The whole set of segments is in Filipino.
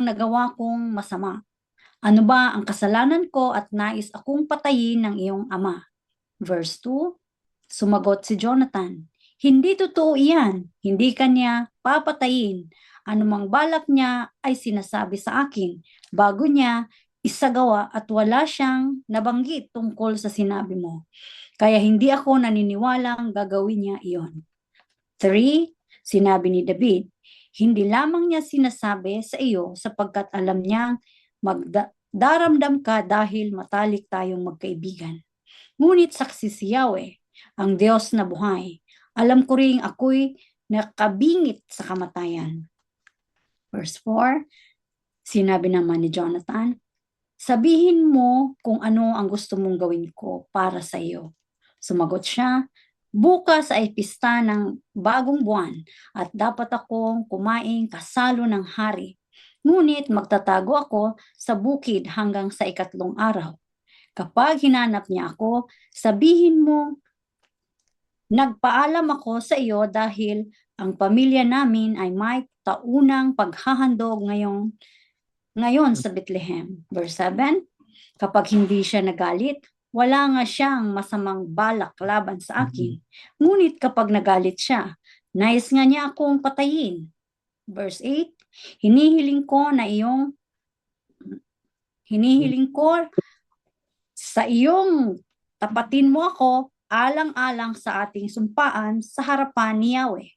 nagawa kong masama? Ano ba ang kasalanan ko at nais akong patayin ng iyong ama? Verse 2, sumagot si Jonathan, hindi totoo iyan, hindi kanya papatayin. Anumang balak niya ay sinasabi sa akin bago niya isagawa at wala siyang nabanggit tungkol sa sinabi mo. Kaya hindi ako naniniwalang gagawin niya iyon. 3, sinabi ni David, hindi lamang niya sinasabi sa iyo sapagkat alam niyang magdaramdam ka dahil matalik tayong magkaibigan. Ngunit saksi si Yahweh, ang Diyos na buhay. Alam ko ring ako'y nakabingit sa kamatayan. Verse 4, sinabi naman ni Jonathan, sabihin mo kung ano ang gusto mong gawin ko para sa iyo. Sumagot siya, bukas ay pista ng bagong buwan at dapat akong kumain kasalo ng hari. Ngunit magtatago ako sa bukid hanggang sa 3 araw. Kapag hinanap niya ako, sabihin mo, nagpaalam ako sa iyo dahil ang pamilya namin ay may taunang paghahandog ngayon sa Bethlehem. Verse 7, kapag hindi siya nagalit, wala nga siyang masamang balak laban sa akin. Ngunit kapag nagalit siya, nais nga niya akong patayin. Verse 8, hinihiling ko sa iyong tapatin mo ako alang-alang sa ating sumpaan sa harapan ni Yahweh.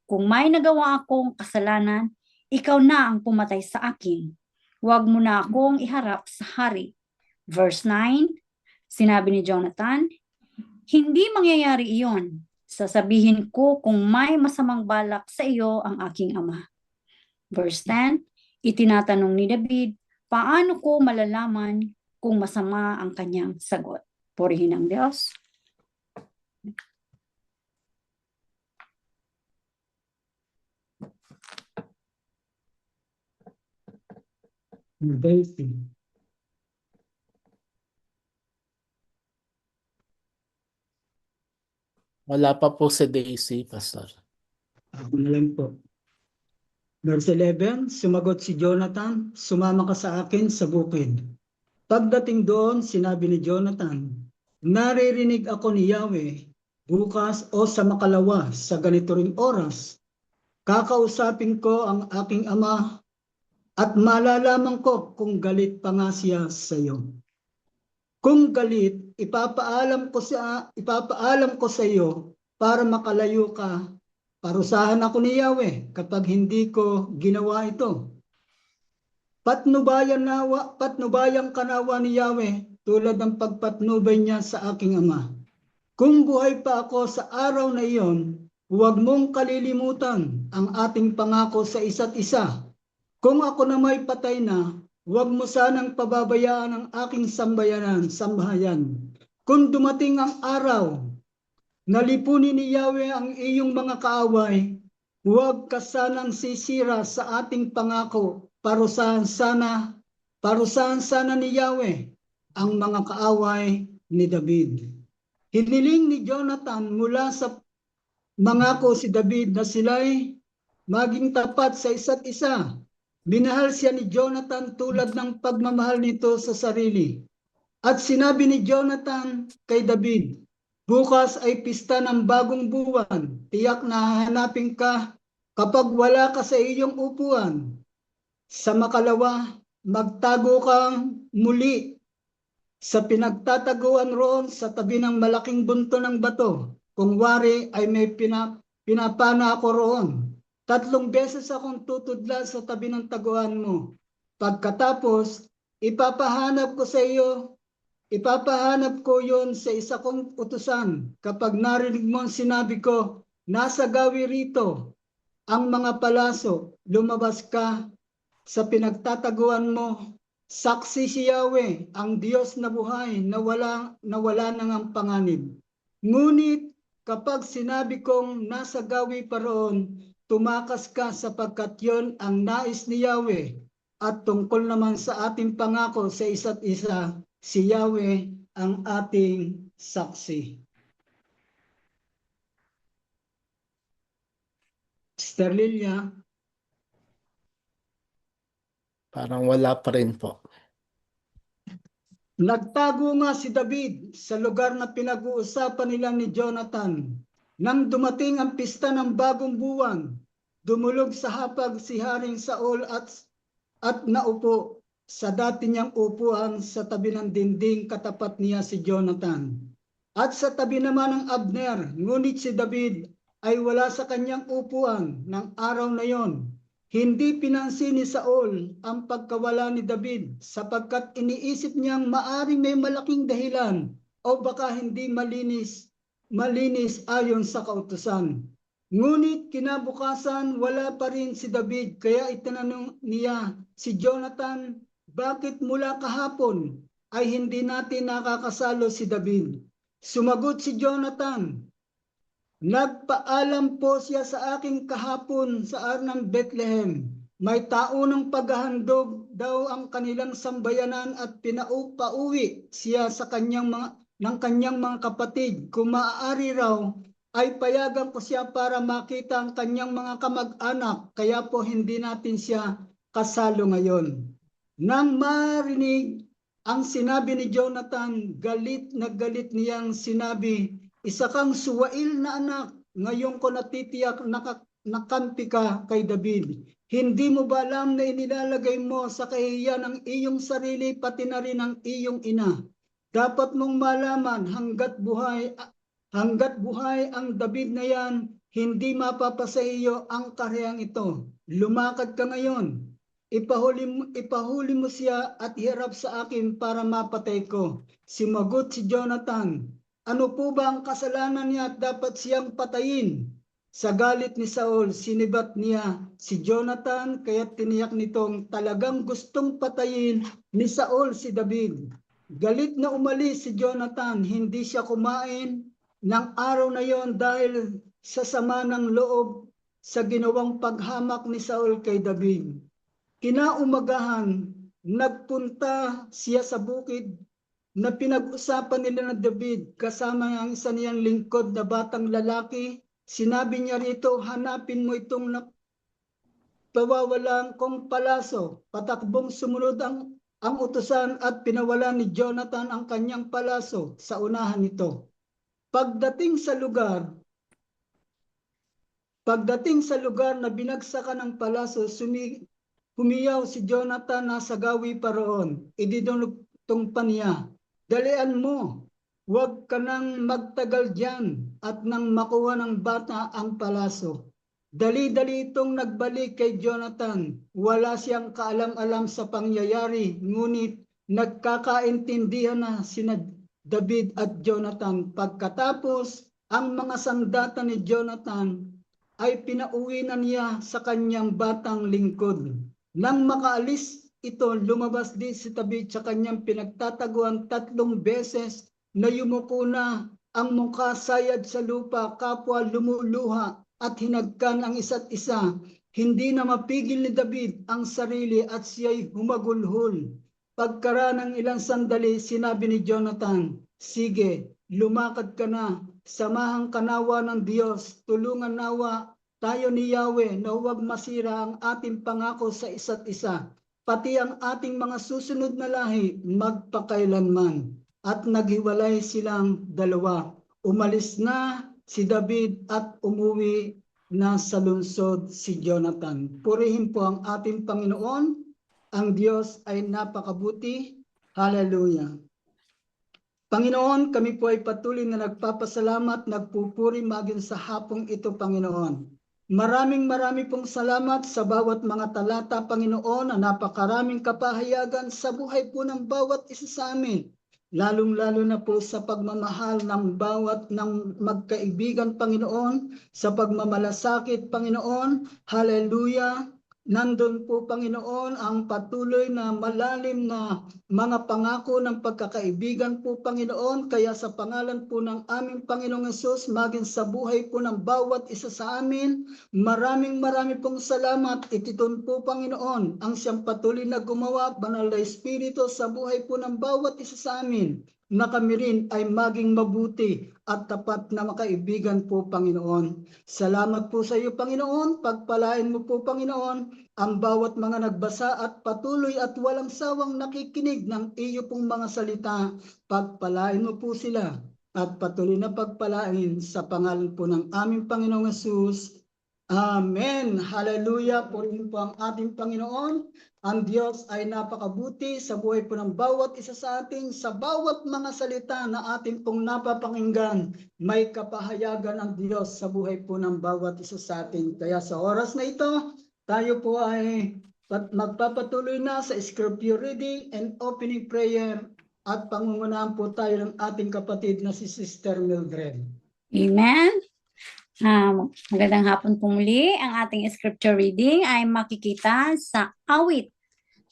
Kung may nagawa akong kasalanan, ikaw na ang pumatay sa akin. Huwag mo na akong iharap sa hari. Verse 9, sinabi ni Jonathan, hindi mangyayari iyon. Sasabihin ko kung may masamang balak sa iyo ang aking ama. Verse 10, itinatanong ni David, paano ko malalaman kung masama ang kanyang sagot? Purihin ang Diyos. Daisy. Wala pa po si Daisy, Pastor. Ako na lang po. Verse 11, sumagot si Jonathan, sumama ka sa akin sa bukid. Pagdating doon, sinabi ni Jonathan, naririnig ako ni Yahweh, bukas o sa makalawa sa ganito ring oras. Kakausapin ko ang aking ama at malalaman ko kung galit pa nga siya sa iyo. Kung galit, ipapaalam ko sa iyo para makalayo ka. Parusahan ako ni Yahweh kapag hindi ko ginawa ito. Patnubayan kanawa ni Yahweh tulad ng pagpatnubay niya sa aking ama. Kung buhay pa ako sa araw na iyon, huwag mong kalilimutan ang ating pangako sa isa't isa. Kung ako na may patay na, huwag mo sanang pababayaan ang aking sambahayan. Kung dumating ang araw na lipunin ni Yahweh ang iyong mga kaaway, huwag ka sanang sisira sa ating pangako. Parusahan sana ni Yahweh ang mga kaaway ni David. Hiniling ni Jonathan mula sa mangako si David na sila'y maging tapat sa isa't isa. Minahal siya ni Jonathan tulad ng pagmamahal nito sa sarili. At sinabi ni Jonathan kay David, bukas ay pista ng bagong buwan. Tiyak na hahanapin ka kapag wala ka sa iyong upuan. Sa makalawa, magtago kang muli sa pinagtataguan roon sa tabi ng malaking bunto ng bato. Kung wari ay may pinapana ako roon. 3 beses akong tutudla sa tabi ng taguan mo. Pagkatapos, ipapahanap ko yon sa isa kong utusan. Kapag narinig mo ang sinabi ko, nasa gawi rito ang mga palaso, lumabas ka sa pinagtataguan mo. Saksi si Yahweh, ang Diyos na buhay, na wala nang ang panganib. Ngunit kapag sinabi kong nasa gawi pa roon, tumakas ka sapagkat yon ang nais ni Yahweh. At tungkol naman sa ating pangako sa isa't isa, si Yahweh ang ating saksi. Sister Lilia. Parang wala pa rin po. Nagtago nga si David sa lugar na pinag-uusapan nila ni Jonathan. Nang dumating ang pista ng bagong buwan, dumulog sa hapag si Haring Saul at naupo sa dati niyang upuan sa tabi ng dingding, katapat niya si Jonathan. At sa tabi naman ng Abner, ngunit si David ay wala sa kanyang upuan ng araw na yon. Hindi pinansin ni Saul ang pagkawala ni David sapagkat iniisip niyang maaring may malaking dahilan o baka hindi malinis ayon sa kautusan. Ngunit kinabukasan wala pa rin si David, kaya itinanong niya si Jonathan, bakit mula kahapon ay hindi natin nakakasalo si David? Sumagot si Jonathan, nagpaalam po siya sa akin kahapon sa Arnang Bethlehem. May taunang paghahandog daw ang kanilang sambayanan at pinauwi siya sa kanyang mga kapatid. Kung maaari raw ay payagan ko siya para makita ang kanyang mga kamag-anak, kaya po hindi natin siya kasalo ngayon. Nang marinig ang sinabi ni Jonathan, galit na galit niyang sinabi, isa kang suwail na anak, ngayon ko natitiyak nakampi ka kay David. Hindi mo ba alam na inilalagay mo sa kahihiyan ang iyong sarili pati na rin ang iyong ina? Dapat mong malaman hanggat buhay ang David na yan, hindi mapapasa iyo ang kareyang ito. Lumakad ka ngayon. Ipahuli mo siya at hirap sa akin para mapatay ko. Sumagot si Jonathan, ano po ba ang kasalanan niya at dapat siyang patayin? Sa galit ni Saul, sinibat niya si Jonathan, kaya tiniyak nitong talagang gustong patayin ni Saul si David. Galit na umalis si Jonathan, hindi siya kumain ng araw na yon dahil sa sama ng loob sa ginawang paghamak ni Saul kay David. Kinaumagahan, nagpunta siya sa bukid na pinag-usapan nila ng David kasama ang isa niyang lingkod na batang lalaki. Sinabi niya rito, hanapin mo itong pawawalan kong palaso. Patakbong sumunod ang utusan at pinawala ni Jonathan ang kanyang palaso sa unahan nito. Pagdating sa lugar na binagsakan ng palaso, humiyaw si Jonathan na sa gawi pa roon. Idinulugtong pa niya, dalian mo, huwag ka nang magtagal diyan at nang makuha ng bata ang palaso. Dali-dali itong nagbalik kay Jonathan. Wala siyang kaalam-alam sa pangyayari, ngunit nagkakaintindihan na sina David at Jonathan. Pagkatapos, ang mga sandata ni Jonathan ay pinauwi na niya sa kanyang batang lingkod. Nang makaalis ito, lumabas din si David sa kanyang pinagtataguan 3 beses na yumuko na ang mukha sayad sa lupa, kapwa lumuluha at hinagkan ang isa't isa. Hindi na mapigil ni David ang sarili at siya'y humagulhol. Pagkaraan ng ilang sandali, sinabi ni Jonathan, sige, lumakad ka na, samahan ka nawa ng Diyos, tulungan nawa tayo ni Yahweh na huwag masira ang ating pangako sa isa't isa, pati ang ating mga susunod na lahi magpakailanman. At naghiwalay silang dalawa. Umalis na si David at umuwi na sa lungsod si Jonathan. Purihin po ang ating Panginoon. Ang Diyos ay napakabuti. Hallelujah. Panginoon, kami po ay patuloy na nagpapasalamat, nagpupuri maging sa hapong ito, Panginoon. Maraming pong salamat sa bawat mga talata, Panginoon, na napakaraming kapahayagan sa buhay po ng bawat isa sa amin. Lalong-lalo na po sa pagmamahal ng bawat ng magkaibigan, Panginoon, sa pagmamalasakit, Panginoon. Hallelujah. Nandun po, Panginoon, ang patuloy na malalim na mga pangako ng pagkakaibigan po, Panginoon. Kaya sa pangalan po ng aming Panginoong Hesus, maging sa buhay po ng bawat isa sa amin, maraming pong salamat. Ititon po, Panginoon, ang siyang patuloy na gumawa, Banal na Espiritu, sa buhay po ng bawat isa sa amin. na kami rin ay maging mabuti at tapat na makaibigan po, Panginoon. Salamat po sa iyo, Panginoon. Pagpalain mo po, Panginoon, ang bawat mga nagbasa at patuloy at walang sawang nakikinig ng iyo pong mga salita. Pagpalain mo po sila at patuloy na pagpalain sa pangalan po ng aming Panginoong Hesus. Amen. Hallelujah. Purihin po ang ating Panginoon. Ang Diyos ay napakabuti sa buhay po ng bawat isa sa atin. Sa bawat mga salita na atin pong napapakinggan, may kapahayagan ang Diyos sa buhay po ng bawat isa sa atin. Kaya sa oras na ito, tayo po ay magpapatuloy na sa scripture reading and opening prayer at pangungunahan po tayo ng ating kapatid na si Sister Mildred. Amen. Magandang hapon po muli. Ang ating scripture reading ay makikita sa Awit,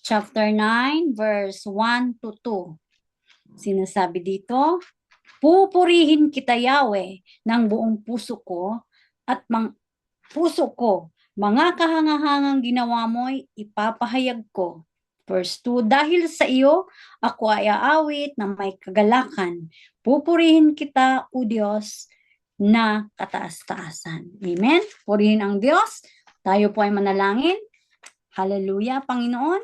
chapter 9, verse 1 to 2. Sinasabi dito, pupurihin kita, Yahweh, ng buong puso ko at puso ko. Mga kahangahangang ginawa mo'y ipapahayag ko. Verse 2, dahil sa iyo, ako ay aawit na may kagalakan. Pupurihin kita, O Diyos, na kataas-taasan. Amen? Purihin ang Diyos. Tayo po ay manalangin. Hallelujah, Panginoon.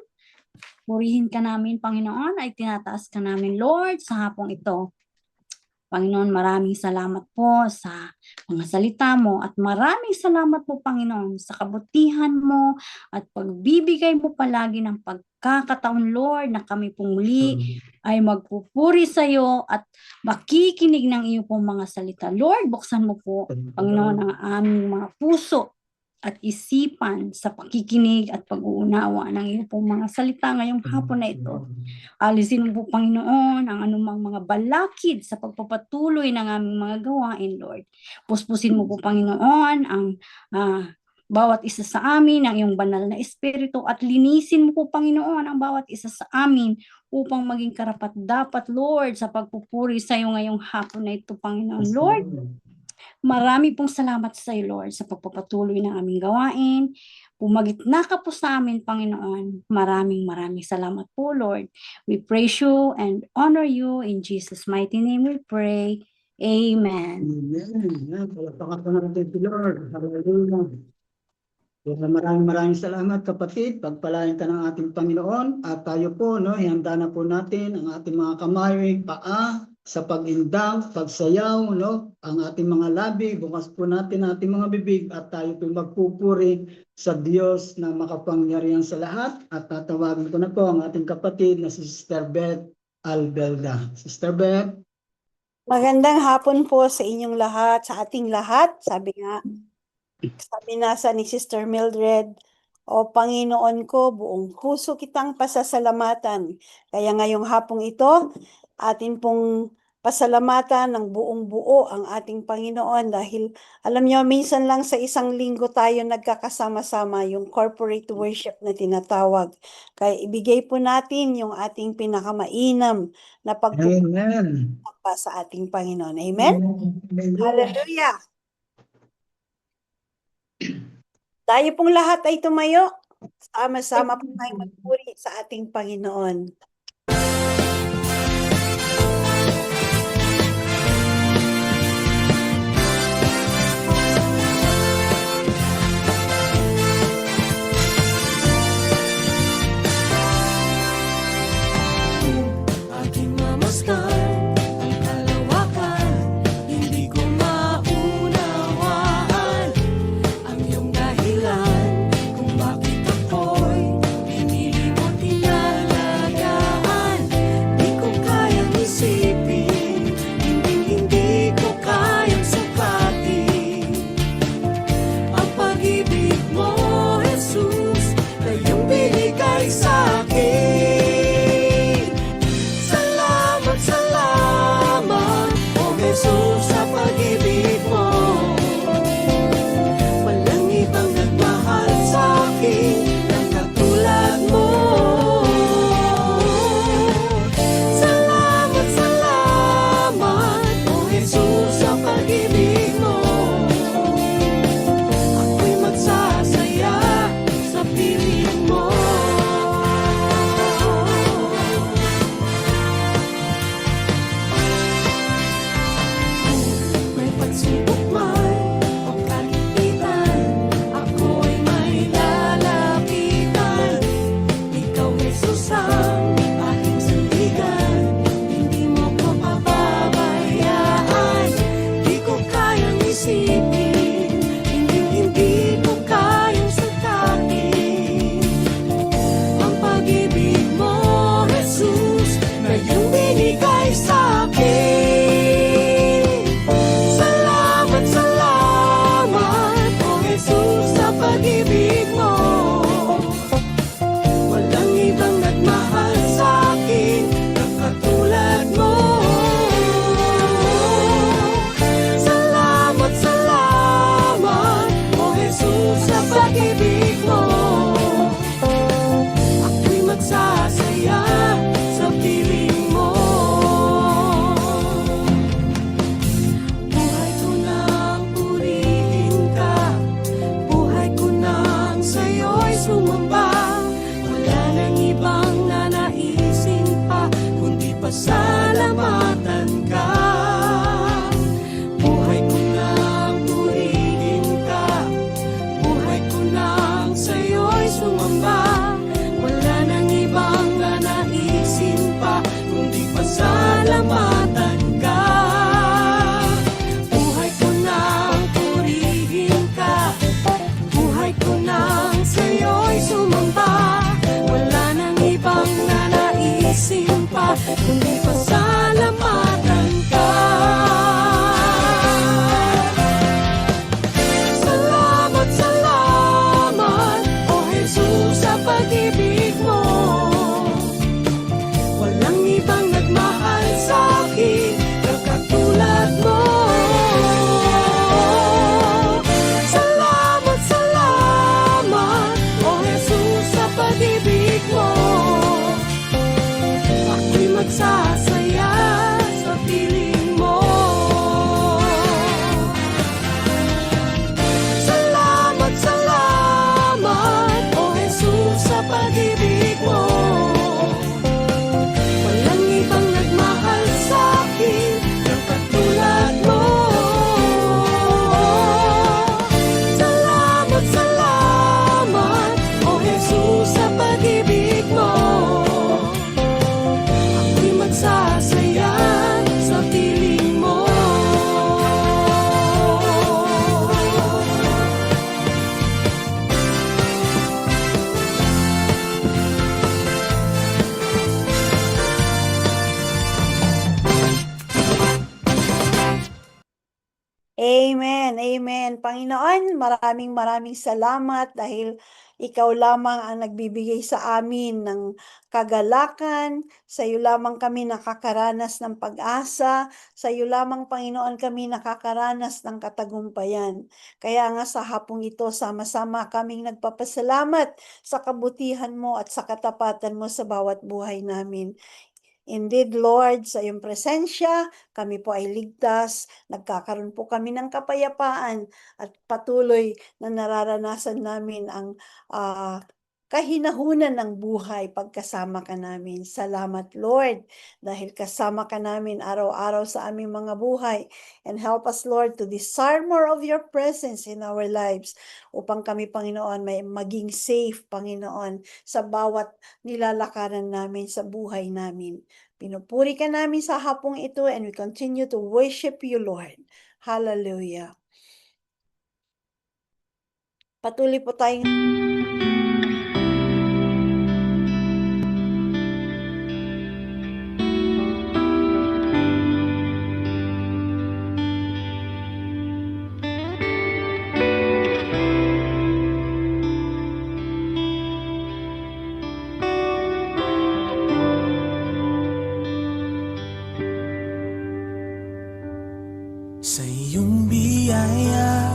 Purihin ka namin, Panginoon, ay tinataas ka namin, Lord, sa hapong ito. Panginoon, maraming salamat po sa mga salita mo at maraming salamat po, Panginoon, sa kabutihan mo at pagbibigay mo palagi ng pagkakataon, Lord, na kami pong muli ay magpupuri sa iyo at makikinig ng iyo pong mga salita. Lord, buksan mo po, Panginoon, ang aming mga puso at isipan sa pakikinig at pag-uunawa ng iyo pong mga salita ngayong hapon na ito. Alisin mo po, Panginoon, ang anumang mga balakid sa pagpapatuloy ng aming mga gawain, Lord. Puspusin mo po, Panginoon, ang bawat isa sa amin, ang iyong banal na espiritu, at linisin mo po, Panginoon, ang bawat isa sa amin upang maging karapat-dapat, Lord, sa pagpupuri sa iyo ngayong hapon na ito, Panginoon. Lord, marami pong salamat sa iyo, Lord, sa pagpapatuloy ng aming gawain. Pumagitna ka po sa amin, Panginoon. Maraming salamat po, Lord. We praise you and honor you. In Jesus' mighty name we pray. Amen. Amen. Palapakan po natin si Lord. Hallelujah. Kaya maraming salamat, kapatid. Pagpalain ka ng ating Panginoon. At tayo po, ihanda na po natin ang ating mga kamay, paa, sa pag-indang, pagsayaw, ang ating mga labi. Bukas po natin ang ating mga bibig at tayo po magpupuri sa Diyos na makapangyarihan sa lahat. At tatawagin ko na po ang ating kapatid na si Sister Beth Albelda. Sister Beth. Magandang hapon po sa inyong lahat, sa ating lahat. Sabi nasa ni Sister Mildred, o Panginoon ko, buong puso kitang pasasalamatan. Kaya ngayong hapong ito, atin pong pasalamatan ng buong buo ang ating Panginoon dahil alam niyo, minsan lang sa isang linggo tayo nagkakasama-sama, yung corporate worship na tinatawag. Kaya ibigay po natin yung ating pinakamainam na Amen. pagpupuri sa ating Panginoon. Amen? Hallelujah! Tayo pong lahat ay tumayo. Sama-sama po tayong magpuri sa ating Panginoon. Aking mamasdan ang kalawakan, hindi ko maunawaan ang iyong dahilan kung bakit ako'y pinili mo tinalagaan. Di kundi pasalamatan ka. Salamat, salamat, O Jesus, sa pag-ibig mo. Walang ibang nagmahal sa'kin na katulad mo. Salamat, salamat, O Jesus, sa pag-ibig mo. Ako'y magsasaya sa piling mo. Salamat, salamat, O Jesus, sa pag-ibig mo. Walang ibang nagmahal sa'kin na katulad mo. Salamat, salamat, O Jesus, sa pag-ibig mo. Ako'y magsasaya sa piling mo. Amen, amen. Panginoon, maraming salamat dahil ikaw lamang ang nagbibigay sa amin ng kagalakan. Sa iyo lamang kami nakakaranas ng pag-asa. Sa iyo lamang, Panginoon, kami nakakaranas ng katagumpayan. Kaya nga sa hapong ito, sama-sama kaming nagpapasalamat sa kabutihan mo at sa katapatan mo sa bawat buhay namin. Indeed, Lord, sa iyong presensya, kami po ay ligtas, nagkakaroon po kami ng kapayapaan at patuloy na nararanasan namin ang kahinahunan ng buhay pagkasama ka namin. Salamat, Lord, dahil kasama ka namin araw-araw sa aming mga buhay. And help us, Lord, to desire more of your presence in our lives upang kami, Panginoon, may maging safe, Panginoon, sa bawat nilalakaran namin sa buhay namin. Pinupuri ka namin sa hapong ito and we continue to worship you, Lord. Hallelujah. Patuloy po tayong Sa iyong biyaya,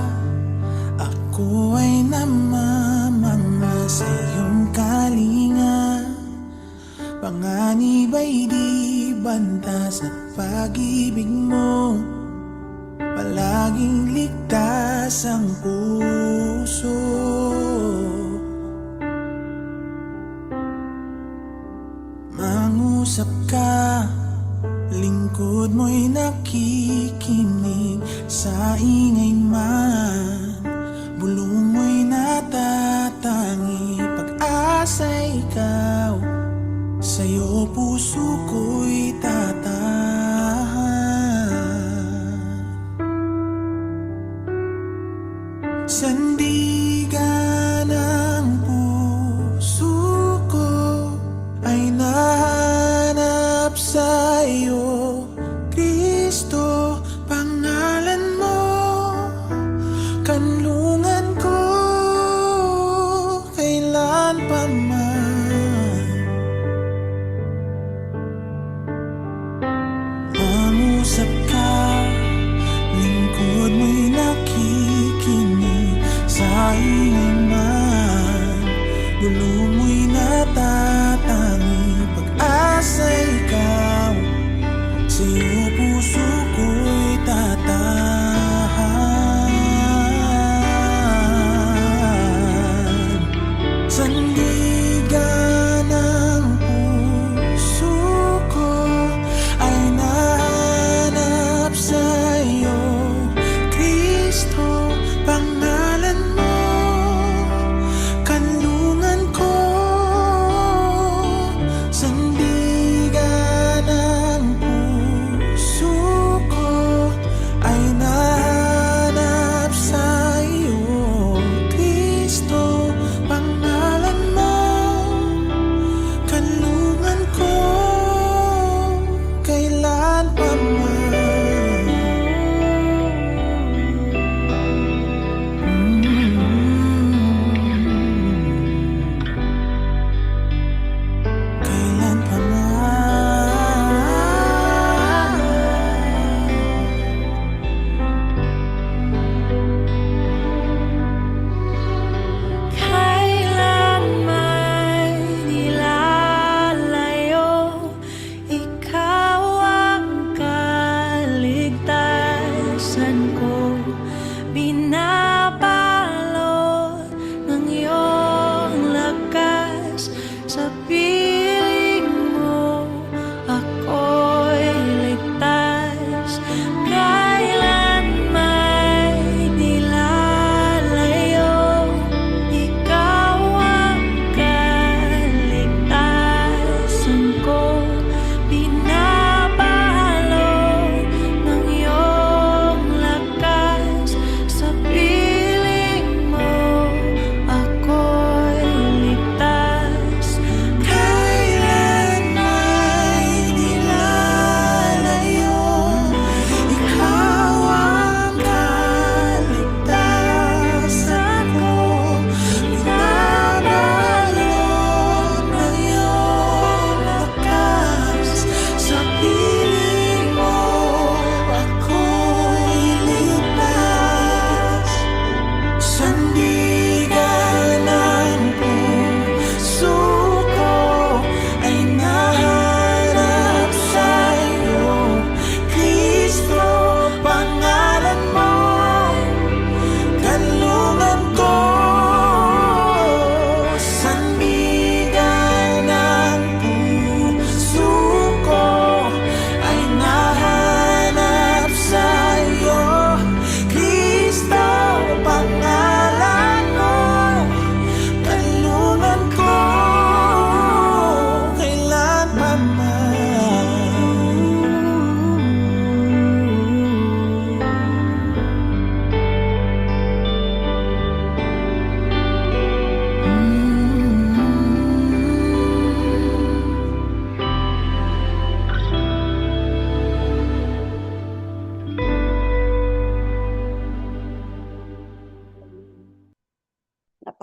ako ay namamangha. Sa iyong kalinga, panganib ay di bantas. At pag-ibig mo, palaging ligtas ang puso. Mangusap ka, lingkod mo'y nakikinig. Sa ingay man, bulong mo'y natatangi. Pag-asa'y ikaw, sa'yo puso ko'y tatahan. Sandigan ng puso ko ay nahanap sa'yo, Kristo, pangalan mo, kanlungan ko, kailan pa man.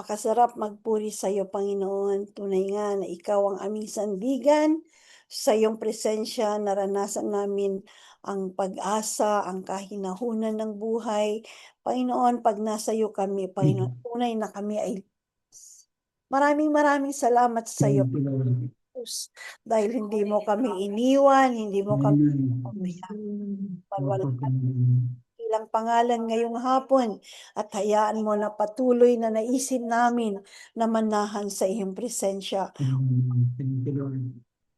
Napakasarap magpuri sa iyo, Panginoon. Tunay nga na ikaw ang aming sandigan. Sa iyong presensya, naranasan namin ang pag-asa, ang kahinahunan ng buhay. Panginoon, pag nasa iyo kami, Panginoon, tunay na kami ay maraming salamat sa iyo, Thank you, Lord. Jesus, dahil hindi mo kami iniwan, hindi mo kami Amen. pabayaan. Ilang pangalan ngayong hapon at hayaan mo na patuloy na naisin namin na manahan sa iyong presensya, Thank you, Lord.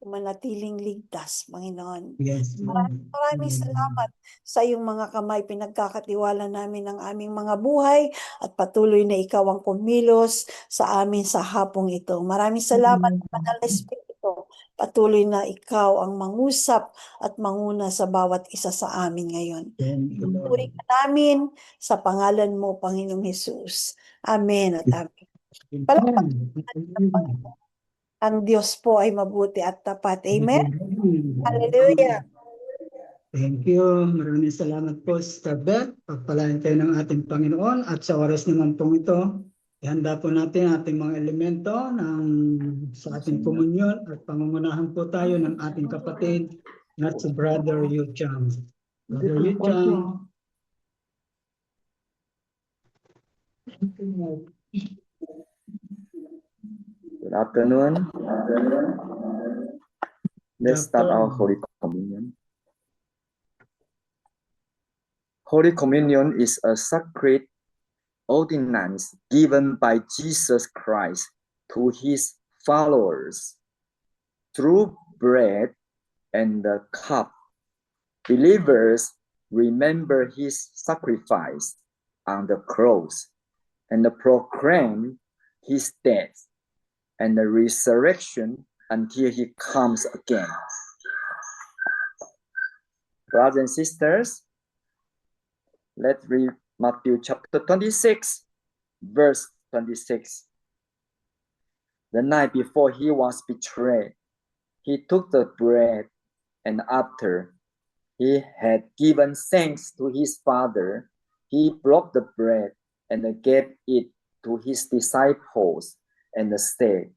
manatiling ligtas, Panginoon. Yes, Lord. Maraming salamat sa iyong mga kamay. Pinagkakatiwala namin ang aming mga buhay at patuloy na ikaw ang kumilos sa amin sa hapong ito. Maraming salamat, Banal na Espiritu. Patuloy na ikaw ang mangusap at manguna sa bawat isa sa amin ngayon. Thank you, Lord. Puri ka namin sa pangalan mo, Panginoong Hesus. Amen at amen. Ang Diyos po ay mabuti at tapat. Amen. Hallelujah. Thank you. Maraming salamat po, Sister Beth. Pagpalain tayo ng ating Panginoon at sa oras naman pong ito, ihanda po natin ating mga elemento sa ating komunyon at pangungunahan po tayo ng ating kapatid na si Brother Yu Chang. Brother Yu Chang. Good afternoon. Let's start our Holy Communion. Holy Communion is a sacred ordinance given by Jesus Christ to his followers. Through bread and the cup, believers remember his sacrifice on the cross and proclaim his death and the resurrection until he comes again. Brothers and sisters, let's read Matthew chapter 26, verse 26. The night before he was betrayed, he took the bread, and after he had given thanks to his Father, he broke the bread and gave it to his disciples and said,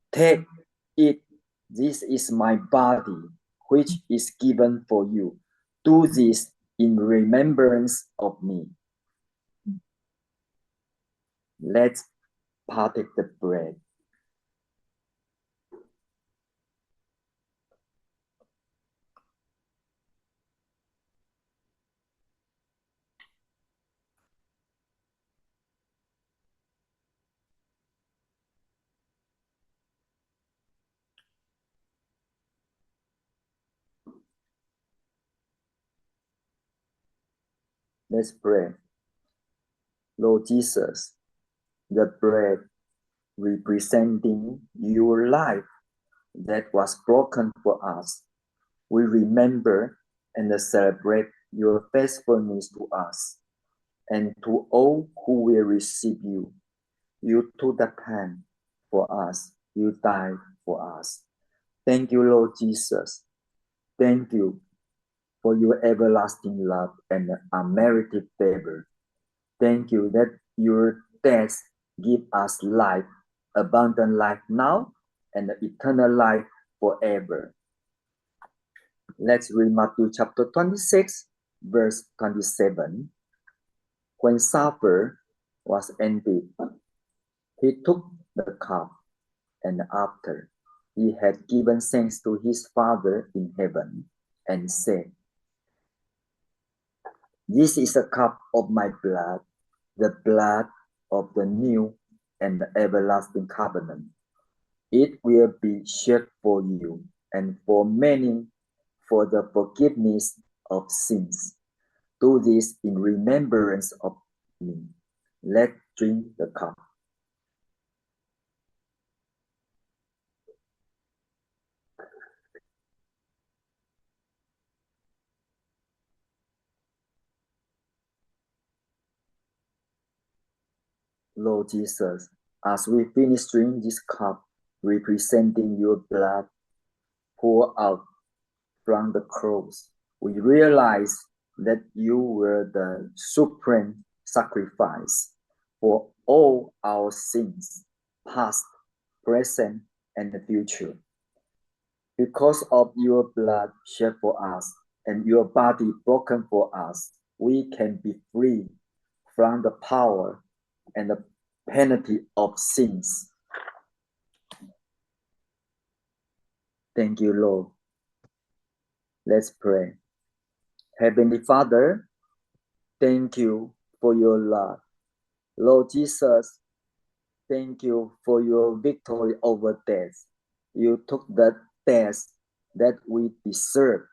"Take, eat, this is my body, which is given for you. Do this in remembrance of me." Let's partake the bread. Let's pray. Lord Jesus, the bread representing your life that was broken for us, we remember and celebrate your faithfulness to us and to all who will receive you. You took the time for us. You died for us. Thank you, Lord Jesus. Thank you for your everlasting love and unmerited favor. Thank you that your death give us life, abundant life now, and eternal life forever. Let's read Matthew chapter 26, verse 27. When supper was ended, he took the cup, and after he had given thanks to his Father in heaven, and said, "This is a cup of my blood, the blood of the new and the everlasting covenant. It will be shed for you and for many for the forgiveness of sins. Do this in remembrance of me." Let's drink the cup. Lord Jesus, as we finish drinking this cup, representing your blood poured out from the cross, we realize that you were the supreme sacrifice for all our sins, past, present, and the future. Because of your blood shed for us and your body broken for us, we can be free from the power and the penalty of sins. Thank you, Lord. Let's pray. Heavenly Father, thank you for your love. Lord Jesus, thank you for your victory over death. You took the death that we deserve.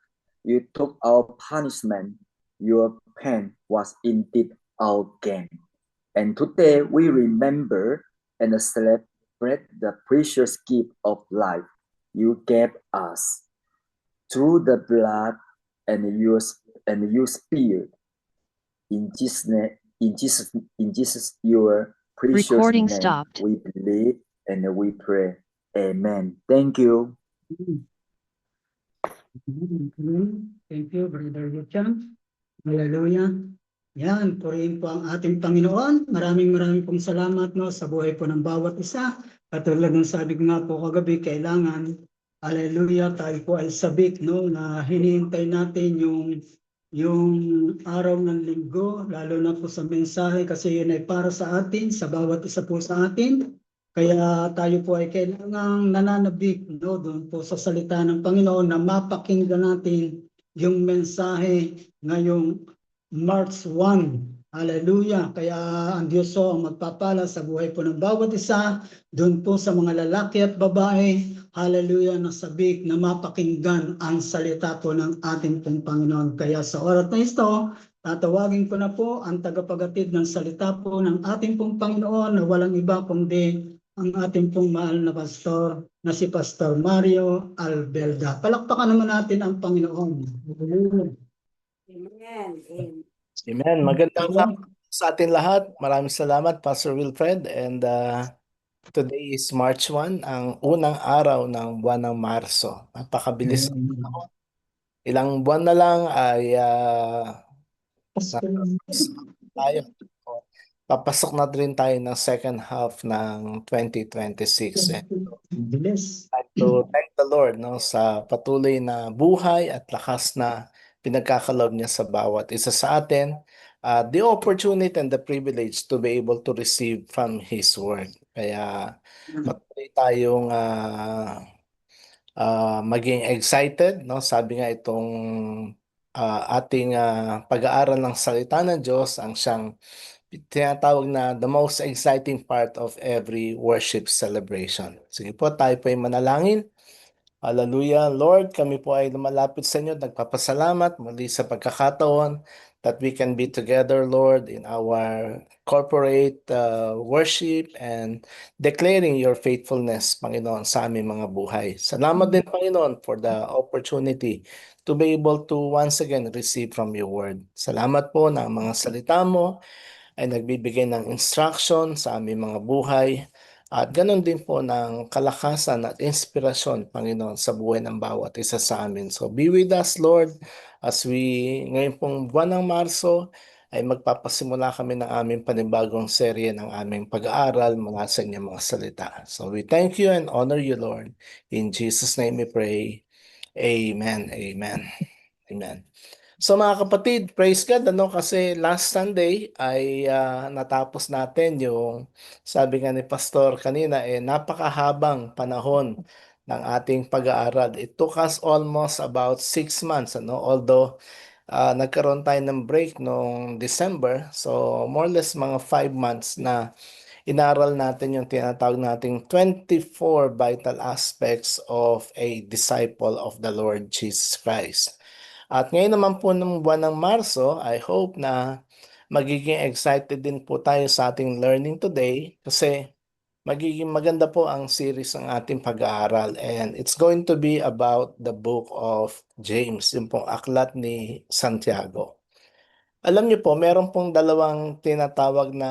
You took our punishment. Your pain was indeed our gain. And today we remember and celebrate the precious gift of life you gave us through the blood and your spirit. In Jesus' name, in Jesus, your precious Recording name, stopped. we believe and we pray. Amen. Thank you. Thank you, Brother Yuchang. Hallelujah. Yan, purihin po ang ating Panginoon. Maraming pong salamat no, sa buhay po ng bawat isa. Katulad ng sabi ko nga po kagabi, kailangan, hallelujah, tayo po ay sabik no, na hinihintay natin yung araw ng linggo, lalo na po sa mensahe kasi yun ay para sa atin, sa bawat isa po sa atin. Kaya tayo po ay kailangang nananabik no, doon po sa salita ng Panginoon na mapakinggan natin yung mensahe ngayong March 1. Hallelujah. Kaya ang Diyos po ang magpapala sa buhay po ng bawat isa, doon po sa mga lalaki at babae, hallelujah, na sabik na mapakinggan ang salita po ng ating pong Panginoon. Kaya sa oras na ito, tatawagin ko na po ang tagapagatid ng salita po ng ating pong Panginoon na walang iba kundi ang ating pong mahal na pastor na si Pastor Mario Albelda. Palakpakan naman natin ang Panginoon. Hallelujah. Amen. Amen. Amen. Magandang hapon sa atin lahat. Maraming salamat, Pastor Wilfred. And today is March 1, ang unang araw ng buwan ng Marso. Napakabilis. Ilang buwan na lang ay tayo. Papasok na rin tayo ng second half ng 2026. Bilis. I'd like to thank the Lord no, sa patuloy na buhay at lakas na pinagkakaloob niya sa bawat isa sa atin. The opportunity and the privilege to be able to receive from His Word. Kaya patuloy tayong maging excited. No? Sabi nga itong ating pag-aaral ng salita ng Diyos ang siyang tinatawag na the most exciting part of every worship celebration. Sige po, tayo po ay manalangin. Hallelujah. Lord, kami po ay lumalapit sa inyo. Nagpapasalamat muli sa pagkakataon that we can be together, Lord, in our corporate worship and declaring your faithfulness, Panginoon, sa aming mga buhay. Salamat din, Panginoon, for the opportunity to be able to once again receive from your word. Salamat po na ang mga salita mo ay nagbibigay ng instruction sa aming mga buhay at ganun din po ng kalakasan at inspirasyon, Panginoon, sa buhay ng bawat isa sa amin. So be with us, Lord, as we ngayon pong buwan ng Marso ay magpapasimula kami ng aming panibagong serye ng aming pag-aaral mula sa inyong mga salita. So we thank you and honor you, Lord. In Jesus' name we pray. Amen. Amen. Amen. So mga kapatid, praise God, kasi last Sunday ay natapos natin yung, sabi nga ni Pastor kanina, napakahabang panahon ng ating pag-aaral. It took us almost about 6 months, although nagkaroon tayo ng break noong December, so more or less mga 5 months na inaral natin yung tinatawag nating 24 vital aspects of a disciple of the Lord Jesus Christ. At ngayon naman po ng buwan ng Marso, I hope na magiging excited din po tayo sa ating learning today kasi magiging maganda po ang series ng ating pag-aaral and it's going to be about the book of James, yung pong aklat ni Santiago. Alam niyo po, meron pong dalawang tinatawag na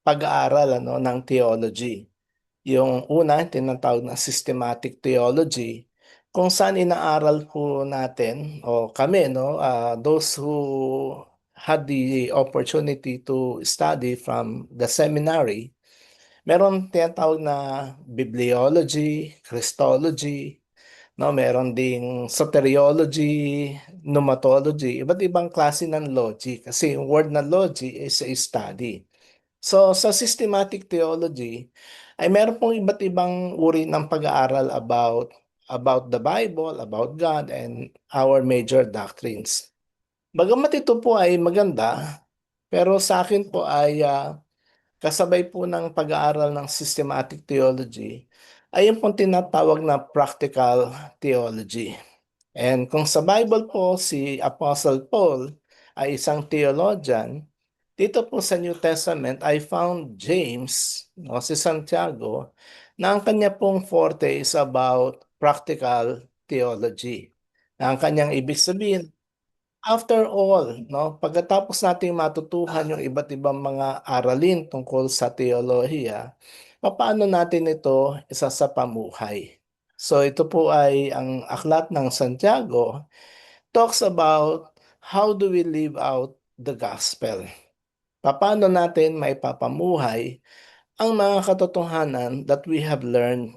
pag-aaral ng theology. Yung una, tinatawag na systematic theology, kung saan inaaral po natin o kami those who had the opportunity to study from the seminary, meron tinatawag na bibliology, Christology, no, meron ding soteriology, pneumatology, iba't ibang klase ng logi kasi yung word na logi is a study. So sa systematic theology ay meron pong iba't ibang uri ng pag-aaral about the Bible, about God and our major doctrines. Bagamat ito po ay maganda, pero sa akin po ay kasabay po ng pag-aaral ng systematic theology ay yung pong tinatawag na practical theology. And kung sa Bible po si Apostle Paul ay isang theologian, dito po sa New Testament I found James, no, si Santiago, na ang kanya pong forte is about practical theology. Na ang kanyang ibig sabihin, after all, no, pagkatapos nating matutuhan yung iba't ibang mga aralin tungkol sa teolohiya, paano natin ito isasapamuhay? So ito po ay ang aklat ng Santiago talks about how do we live out the gospel. Paano natin maipapamuhay ang mga katotohanan that we have learned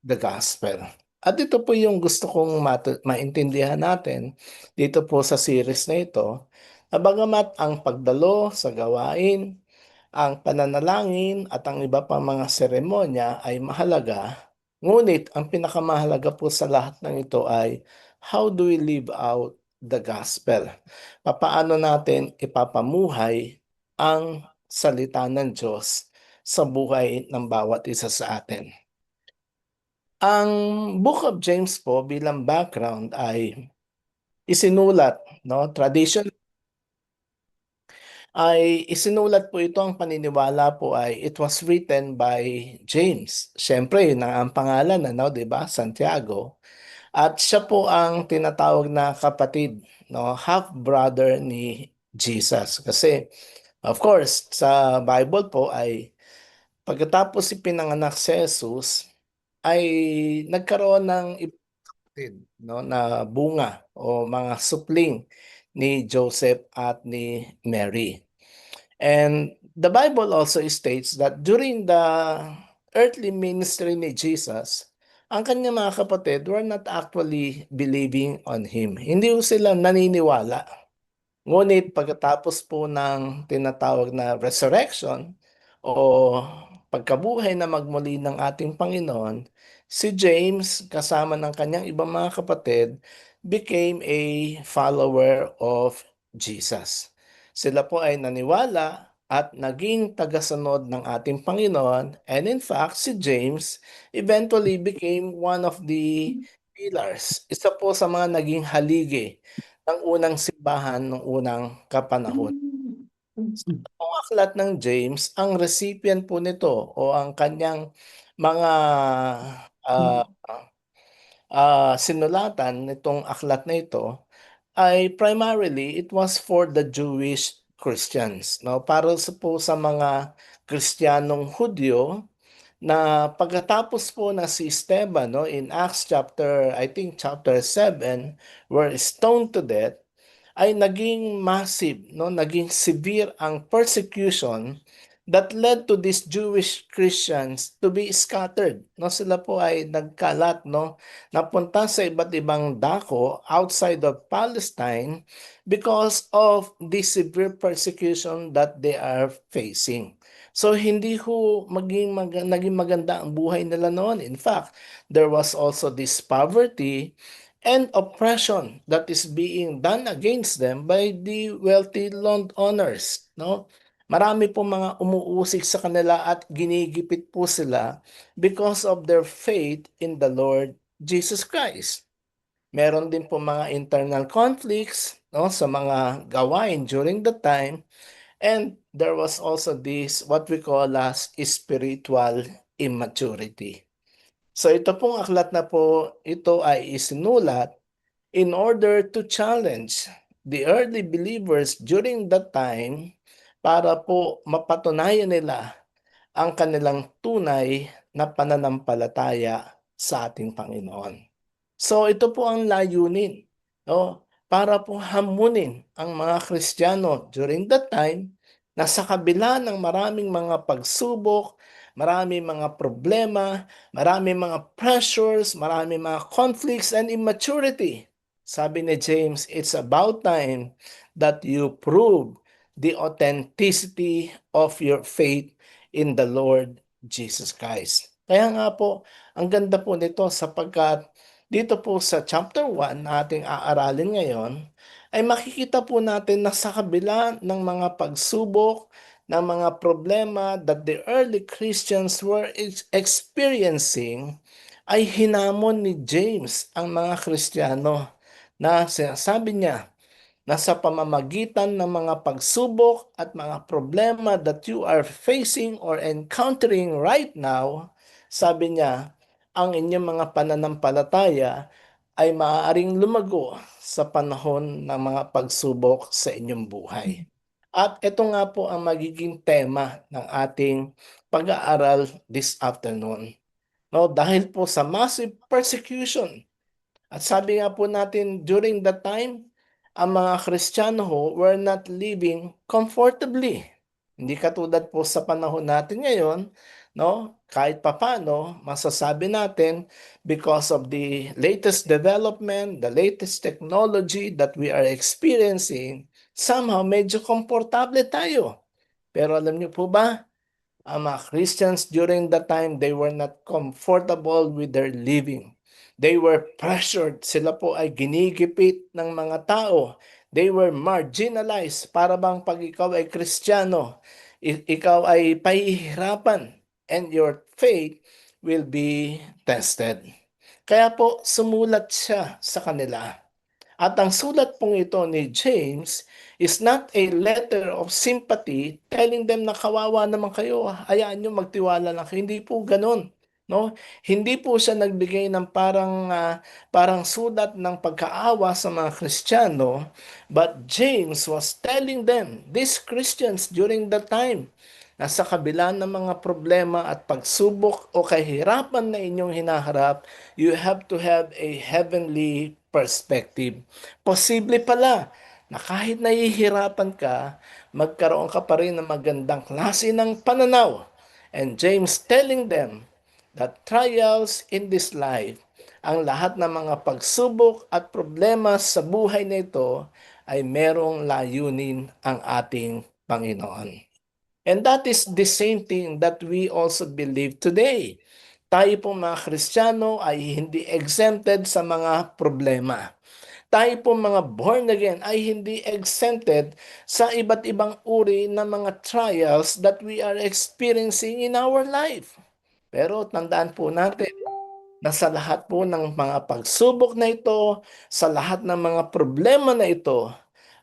the gospel. At ito po yung gusto kong maintindihan natin dito po sa series na ito, na bagamat ang pagdalo sa gawain, ang pananalangin at ang iba pang mga seremonya ay mahalaga, ngunit ang pinakamahalaga po sa lahat ng ito ay how do we live out the gospel? Paano natin ipapamuhay ang salita ng Diyos sa buhay ng bawat isa sa atin? Ang Book of James po bilang background ay isinulat, no, tradition ay isinulat po ito, ang paniniwala po ay it was written by James. Siyempre, yun ang pangalan, ano, 'di ba? Santiago. At siya po ang tinatawag na kapatid, no, half brother ni Jesus. Kasi of course, sa Bible po ay pagkatapos ipinanganak si Jesus ay nagkaroon ng kapatid, no, na bunga o mga supling ni Joseph at ni Mary. And the Bible also states that during the earthly ministry ni Jesus, ang kanyang mga kapatid were not actually believing on Him. Hindi po sila naniniwala. Ngunit pagkatapos po ng tinatawag na resurrection o pagkabuhay na magmuli ng ating Panginoon, si James kasama ng kanyang ibang mga kapatid became a follower of Jesus. Sila po ay naniwala at naging tagasunod ng ating Panginoon, and in fact si James eventually became one of the pillars. Isa po sa mga naging haligi ng unang simbahan ng unang kapanahon. Ang aklat ng James, ang recipient po nito o ang kanyang mga ah, sinulatan nitong aklat na ito ay primarily it was for the Jewish Christians, no? Para po sa mga Kristiyanong Hudyo na pagkatapos po na si Esteban, no, in Acts chapter, I think chapter 7, were stoned to death, ay naging massive, no, naging severe ang persecution that led to these Jewish Christians to be scattered. No, sila po ay nagkalat, no, napunta sa iba't ibang dako outside of Palestine because of the severe persecution that they are facing. So hindi ho naging maganda ang buhay nila noon. In fact, there was also this poverty and oppression that is being done against them by the wealthy landowners, no? Marami po mga umuusig sa kanila at ginigipit po sila because of their faith in the Lord Jesus Christ. Meron din po mga internal conflicts, no, sa mga gawain during the time, and there was also this what we call as spiritual immaturity. So ito pong aklat na po, ito ay isinulat in order to challenge the early believers during that time para po mapatunayan nila ang kanilang tunay na pananampalataya sa ating Panginoon. So ito po ang layunin, no? para po hamunin ang mga Kristiyano during that time na sa kabila ng maraming mga pagsubok, maraming mga problema, maraming mga pressures, maraming mga conflicts and immaturity. Sabi ni James, it's about time that you prove the authenticity of your faith in the Lord Jesus Christ. Kaya nga po, ang ganda po nito sapagkat dito po sa chapter 1 na ating aaralin ngayon, ay makikita po natin na sa kabila ng mga pagsubok, ng mga problema that the early Christians were experiencing, ay hinamon ni James ang mga Kristiyano na sinasabi niya na sa pamamagitan ng mga pagsubok at mga problema that you are facing or encountering right now, sabi niya, ang inyong mga pananampalataya ay maaaring lumago sa panahon ng mga pagsubok sa inyong buhay. At ito nga po ang magiging tema ng ating pag-aaral this afternoon. No, dahil po sa massive persecution. At sabi nga po natin, during that time, ang mga Kristiyano ho were not living comfortably. Hindi katulad po sa panahon natin ngayon, no? Kahit papano, masasabi natin because of the latest development, the latest technology that we are experiencing, somehow medyo komportable tayo. Pero alam niyo po ba, ang mga Christians during that time, they were not comfortable with their living. They were pressured. Sila po ay ginigipit ng mga tao. They were marginalized. Para bang pag ikaw ay Kristiyano, ikaw ay pahihirapan and your faith will be tested. Kaya po sumulat siya sa kanila. At ang sulat pong ito ni James is not a letter of sympathy telling them na kawawa naman kayo, hayaan nyo magtiwala lang kayo. Hindi po ganun. No? Hindi po siya nagbigay ng parang sulat ng pagkaawa sa mga Kristiyano, but James was telling them, these Christians during that time, na sa kabila ng mga problema at pagsubok o kahirapan na inyong hinaharap, you have to have a heavenly perspective. Posible pala na kahit nahihirapan ka, magkaroon ka pa rin ng magandang klase ng pananaw. And James telling them that trials in this life, ang lahat ng mga pagsubok at problema sa buhay na ito ay merong layunin ang ating Panginoon. And that is the same thing that we also believe today. Tayo pong mga Kristiyano ay hindi exempted sa mga problema. Tayo pong mga born again ay hindi exempted sa iba't ibang uri ng mga trials that we are experiencing in our life. Pero tandaan po natin na sa lahat po ng mga pagsubok na ito, sa lahat ng mga problema na ito,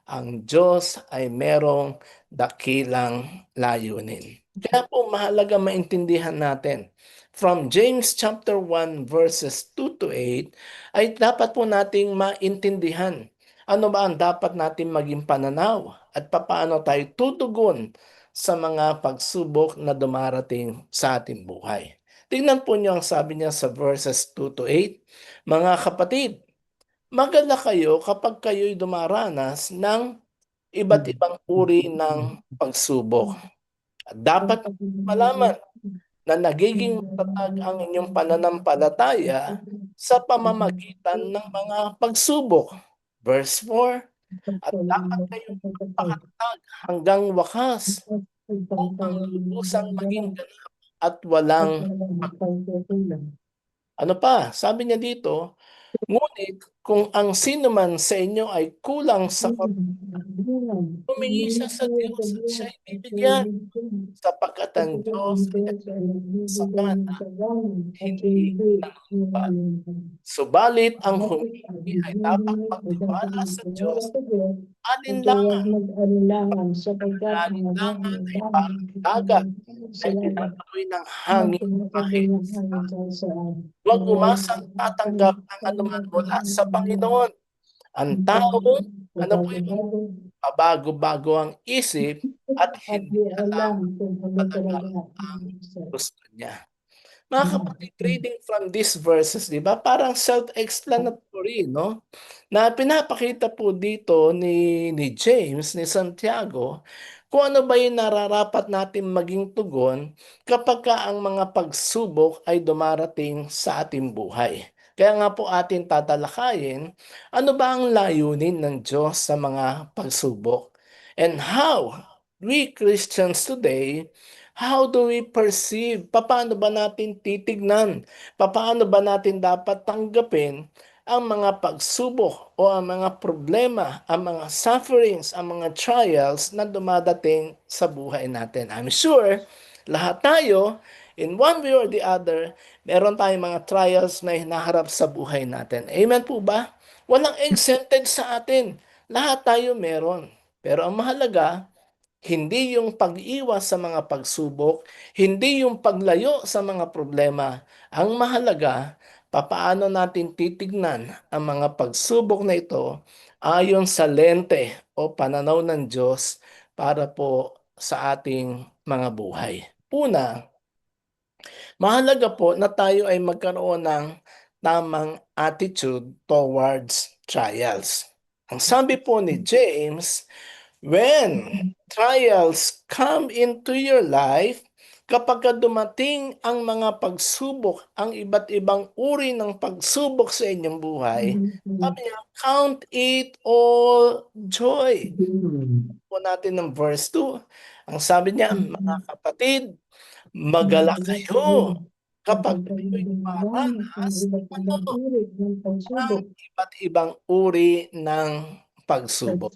ang Diyos ay merong dakilang layunin. Kaya po mahalaga maintindihan natin. From James chapter 1 verses 2 to 8 ay dapat po nating maintindihan ano ba ang dapat natin maging pananaw at papaano tayo tutugon sa mga pagsubok na dumarating sa ating buhay. Tingnan po niyo ang sabi niya sa verses 2 to 8. Mga kapatid, maganda kayo kapag kayo'y dumaranas ng iba't ibang uri ng pagsubok. At dapat malaman na nagiging matatag ang inyong pananampalataya sa pamamagitan ng mga pagsubok. Verse 4, at dapat kayong magpakatatag hanggang wakas upang lubusang maging ganap at walang ano pa, sabi niya dito, ngunit kung ang sino man sa inyo ay kulang sa humingi siya sa Diyos at siya ay bibigyan sapagkat ang Diyos ay sagana, hindi nangungpal. Subalit ang humingi ay dapat magtiwala sa Diyos, alinlangan ay parang dagat ay tinatawid ng hangin kahit saan. Huwag umasang tatanggap ng anuman mula sa Panginoon. Ang tao, ano po yun? Pabago-bago ang isip at hindi alam talaga ang gusto niya. Mga kapatid, reading from these verses, di ba? Parang self-explanatory, no? Na pinapakita po dito ni James, ni Santiago, kung ano ba yung nararapat natin maging tugon kapag ka ang mga pagsubok ay dumarating sa ating buhay. Kaya nga po atin tatalakayin, ano ba ang layunin ng Diyos sa mga pagsubok? And how we Christians today, how do we perceive? Paano ba natin titignan? Paano ba natin dapat tanggapin ang mga pagsubok o ang mga problema, ang mga sufferings, ang mga trials na dumadating sa buhay natin? I'm sure lahat tayo, in one way or the other, meron tayong mga trials na hinaharap sa buhay natin. Amen po ba? Walang exempted sa atin. Lahat tayo meron. Pero ang mahalaga, hindi yung pag-iwas sa mga pagsubok, hindi yung paglayo sa mga problema. Ang mahalaga, papaano natin titignan ang mga pagsubok na ito ayon sa lente o pananaw ng Diyos para po sa ating mga buhay. Una, mahalaga po na tayo ay magkaroon ng tamang attitude towards trials. Ang sabi po ni James, when trials come into your life, kapag dumating ang mga pagsubok, ang iba't ibang uri ng pagsubok sa inyong buhay, sabi niya, count it all joy. Po natin ng verse 2. Ang sabi niya, mga kapatid, magalak kayo kapag kayo'y dumaranas ng iba't ibang uri ng pagsubok.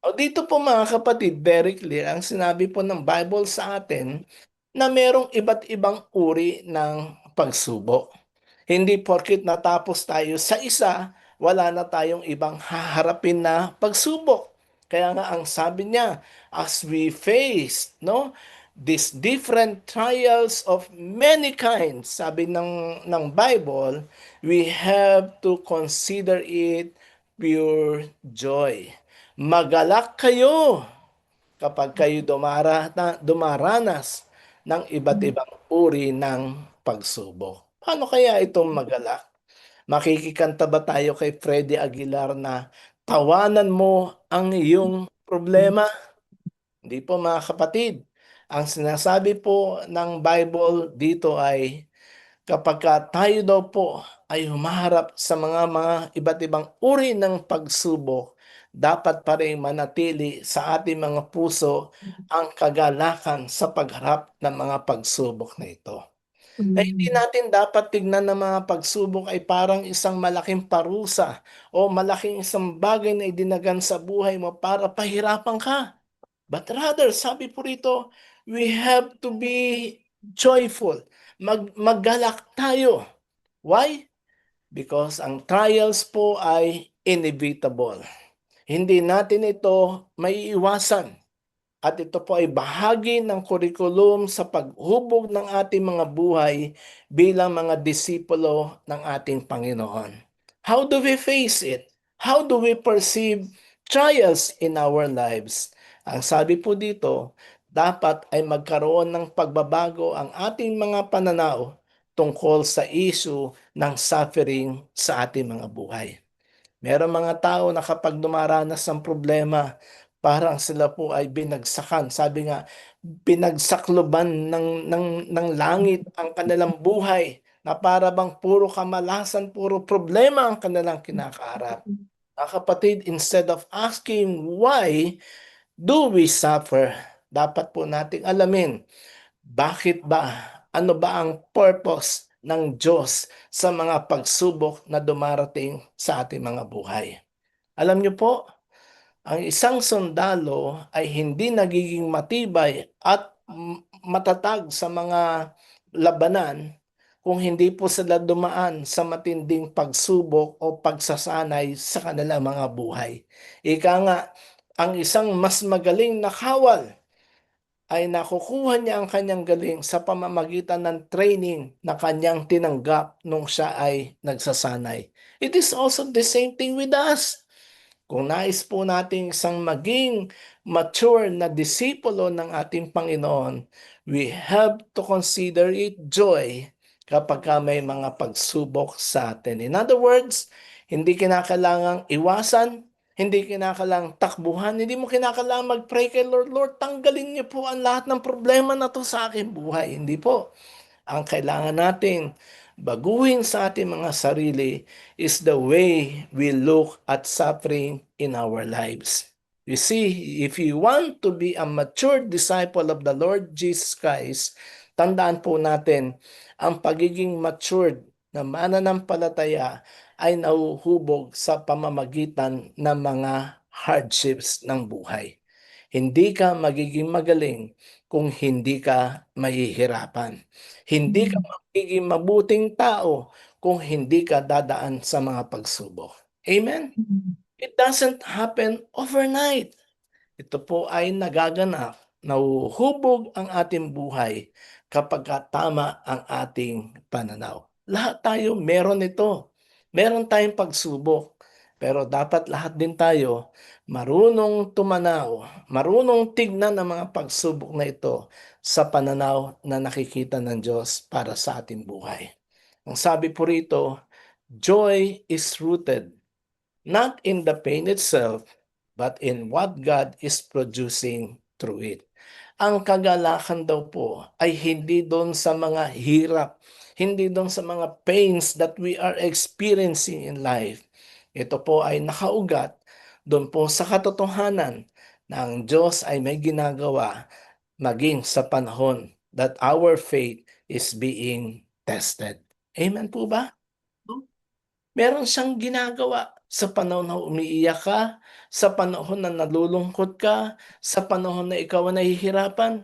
O dito po mga kapatid, very clear, ang sinabi po ng Bible sa atin na merong iba't ibang uri ng pagsubok. Hindi porkit natapos tayo sa isa, wala na tayong ibang haharapin na pagsubok. Kaya nga ang sabi niya, as we face, no, these different trials of many kinds, sabi ng Bible, we have to consider it pure joy. Magalak kayo kapag kayo dumaranas ng iba't ibang uri ng pagsubok. Paano kaya itong magalak? Makikikanta ba tayo kay Freddie Aguilar na tawanan mo ang iyong problema? Hindi po mga kapatid. Ang sinasabi po ng Bible dito ay kapag tayo daw po ay humaharap sa mga iba't ibang uri ng pagsubok, dapat pa rin manatili sa ating mga puso ang kagalakan sa pagharap ng mga pagsubok na ito. Na hindi natin dapat tignan ng mga pagsubok ay parang isang malaking parusa o malaking isang bagay na idinagan sa buhay mo para pahirapan ka. But rather, sabi po rito, we have to be joyful. Maggalak tayo. Why? Because ang trials po ay inevitable. Hindi natin ito maiiwasan. At ito po ay bahagi ng kurikulum sa paghubog ng ating mga buhay bilang mga disipulo ng ating Panginoon. How do we face it? How do we perceive trials in our lives? Ang sabi po dito, dapat ay magkaroon ng pagbabago ang ating mga pananaw tungkol sa issue ng suffering sa ating mga buhay. Meron mga tao na kapag dumaranas ng problema, parang sila po ay binagsakan. Sabi nga, pinagsakloban ng langit ang kanilang buhay na para bang puro kamalasan, puro problema ang kanilang kinakaharap. Mga kapatid, instead of asking why do we suffer, dapat po nating alamin, bakit ba? Ano ba ang purpose ng Diyos sa mga pagsubok na dumarating sa ating mga buhay? Alam niyo po, ang isang sundalo ay hindi nagiging matibay at matatag sa mga labanan kung hindi po sila dumaan sa matinding pagsubok o pagsasanay sa kanilang mga buhay. Ika nga, ang isang mas magaling na kawal ay nakukuha niya ang kanyang galing sa pamamagitan ng training na kanyang tinanggap nung siya ay nagsasanay. It is also the same thing with us. Kung nais po nating isang maging mature na disipulo ng ating Panginoon, we have to consider it joy kapag may mga pagsubok sa atin. In other words, hindi kinakailangang iwasan, hindi kinakailangang takbuhan, hindi mo kinakailangang mag-pray kay Lord, Lord, tanggalin niyo po ang lahat ng problema na to sa aking buhay. Hindi po. Ang kailangan natin baguhin sa ating mga sarili is the way we look at suffering in our lives. You see, if you want to be a mature disciple of the Lord Jesus Christ, tandaan po natin, ang pagiging matured na mananampalataya ay nauhubog sa pamamagitan ng mga hardships ng buhay. Hindi ka magiging magaling kung hindi ka mahihirapan. Hindi ka magiging mabuting tao kung hindi ka dadaan sa mga pagsubok. Amen? It doesn't happen overnight. Ito po ay nagaganap, nauhubog ang ating buhay kapag tama ang ating pananaw. Lahat tayo meron ito. Meron tayong pagsubok. Pero dapat lahat din tayo marunong tumanaw, marunong tignan ang mga pagsubok na ito sa pananaw na nakikita ng Diyos para sa ating buhay. Ang sabi po rito, joy is rooted not in the pain itself, but in what God is producing through it. Ang kagalakan daw po ay hindi doon sa mga hirap, hindi doon sa mga pains that we are experiencing in life. Ito po ay nakaugat doon po sa katotohanan na ang Diyos ay may ginagawa maging sa panahon that our faith is being tested. Amen po ba? Meron siyang ginagawa sa panahon na umiiyak ka, sa panahon na nalulungkot ka, sa panahon na ikaw ay nahihirapan.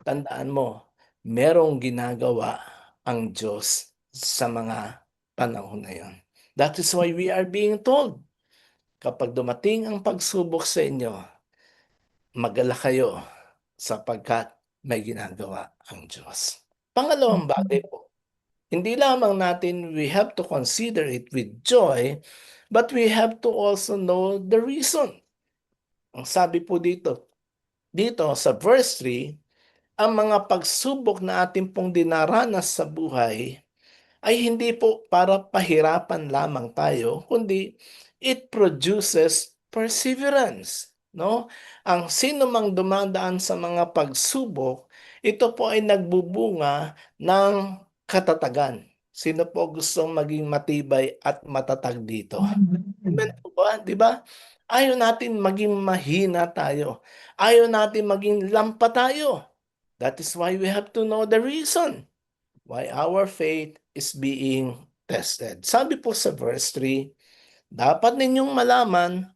Tandaan mo, merong ginagawa ang Diyos sa mga panahon na yon. That is why we are being told, kapag dumating ang pagsubok sa inyo, mag-alala kayo sapagkat may ginagawa ang Diyos. Pangalawang bagay po, hindi lamang natin we have to consider it with joy, but we have to also know the reason. Ang sabi po dito sa verse 3, ang mga pagsubok na ating pong dinaranas sa buhay ay hindi po para pahirapan lamang tayo, kundi it produces perseverance. No? Ang sino mang dumadaan sa mga pagsubok, ito po ay nagbubunga ng katatagan. Sino po gustong maging matibay at matatag dito? Amen po ba? Di ba? Ayaw natin maging mahina tayo. Ayaw natin maging lampa tayo. That is why we have to know the reason why our faith is being tested. Sabi po sa verse 3, dapat ninyong malaman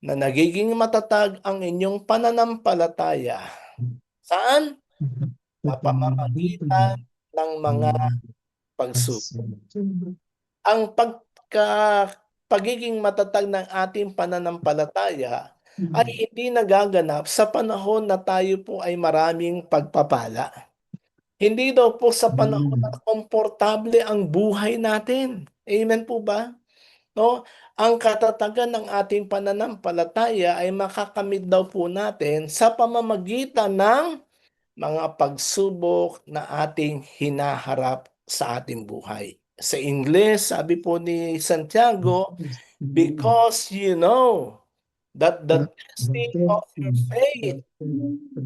na nagiging matatag ang inyong pananampalataya. Saan? Sa pamamagitan ng mga pagsubok. Ang pagiging matatag ng ating pananampalataya ay hindi nagaganap sa panahon na tayo po ay maraming pagpapala. Hindi daw po sa panahon na komportable ang buhay natin. Amen po ba? No? Ang katatagan ng ating pananampalataya ay makakamit daw po natin sa pamamagitan ng mga pagsubok na ating hinaharap sa ating buhay. Sa Ingles, sabi po ni Santiago, because you know that the testing of your faith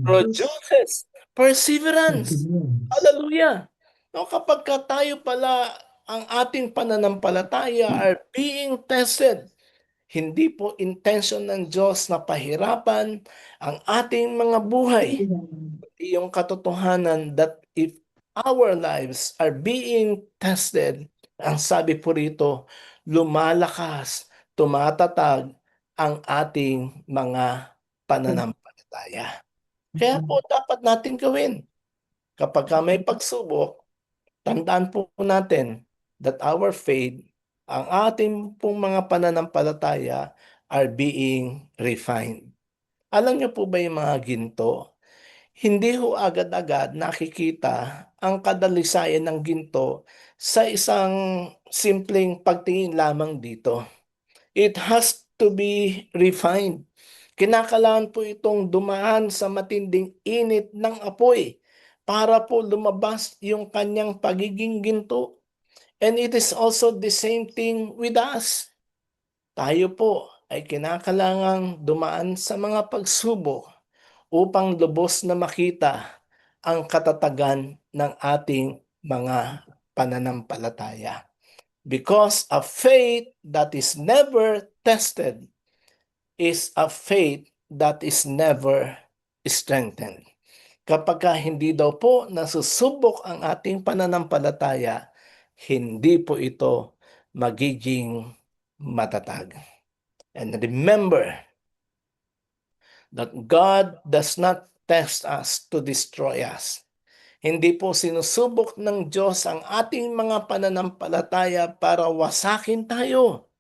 produces perseverance. Hallelujah! No, kapag tayo pala ang ating pananampalataya are being tested, hindi po intention ng Diyos na pahirapan ang ating mga buhay. Yung katotohanan that if our lives are being tested, ang sabi po rito, lumalakas, tumatatag ang ating mga pananampalataya. Kaya po dapat natin gawin. Kapag may pagsubok, tandaan po natin that our faith, ang ating pong mga pananampalataya are being refined. Alam niyo po ba yung mga ginto? Hindi ho agad-agad nakikita ang kadalisayan ng ginto sa isang simpleng pagtingin lamang dito. It has to be refined. Kinakailangan po itong dumaan sa matinding init ng apoy para po lumabas yung kanyang pagiging ginto. And it is also the same thing with us. Tayo po ay kinakailangang dumaan sa mga pagsubok upang lubos na makita ang katatagan ng ating mga pananampalataya. Because a faith that is never tested is a faith that is never strengthened. Kapag hindi daw po nasusubok ang ating pananampalataya, hindi po ito magiging matatag. And remember that God does not test us to destroy us. Hindi po sinusubok ng Diyos ang ating mga pananampalataya para wasakin tayo.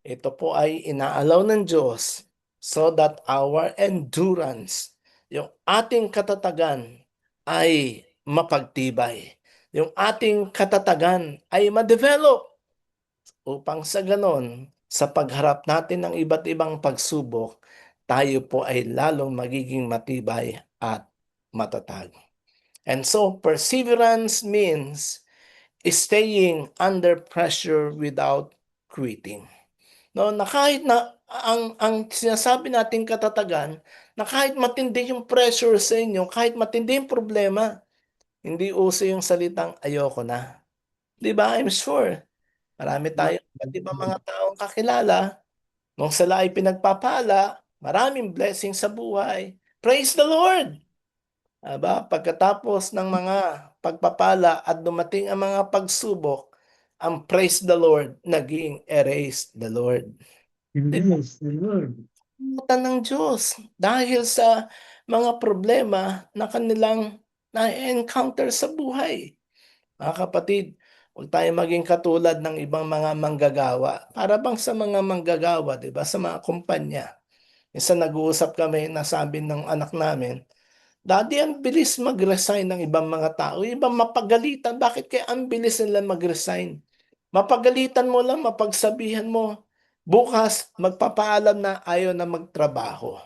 Ito po ay inaalaw ng Diyos so that our endurance, yung ating katatagan ay mapagtibay. Yung ating katatagan ay ma-develop upang sa ganon, sa pagharap natin ng iba't ibang pagsubok, tayo po ay lalong magiging matibay at matatag. And so, perseverance means staying under pressure without quitting. No, na kahit na ang sinasabi nating katatagan, na kahit matindi yung pressure sa inyo, kahit matindi yung problema, hindi uso yung salitang ayoko na. 'Di ba? I'm sure marami tayong iba't ibang mga taong kakilala, nung sila ay pinagpapala, maraming blessings sa buhay. Praise the Lord! Aba, pagkatapos ng mga pagpapala at dumating ang mga pagsubok, ang praise the Lord naging erase the Lord. Yes, the Lord. Kalimutan ng Diyos dahil sa mga problema na kanilang na-encounter sa buhay. Mga kapatid, huwag tayo maging katulad ng ibang mga manggagawa. Para bang sa mga manggagawa, di ba? Sa mga kumpanya. Minsan nag-uusap kami, nasabi ng anak namin, Daddy, ang bilis mag-resign ng ibang mga tao. Ibang mapagalitan. Bakit kaya ang bilis nila mag-resign? Mapagalitan mo lang, mapagsabihan mo. Bukas, magpapaalam na ayaw na magtrabaho.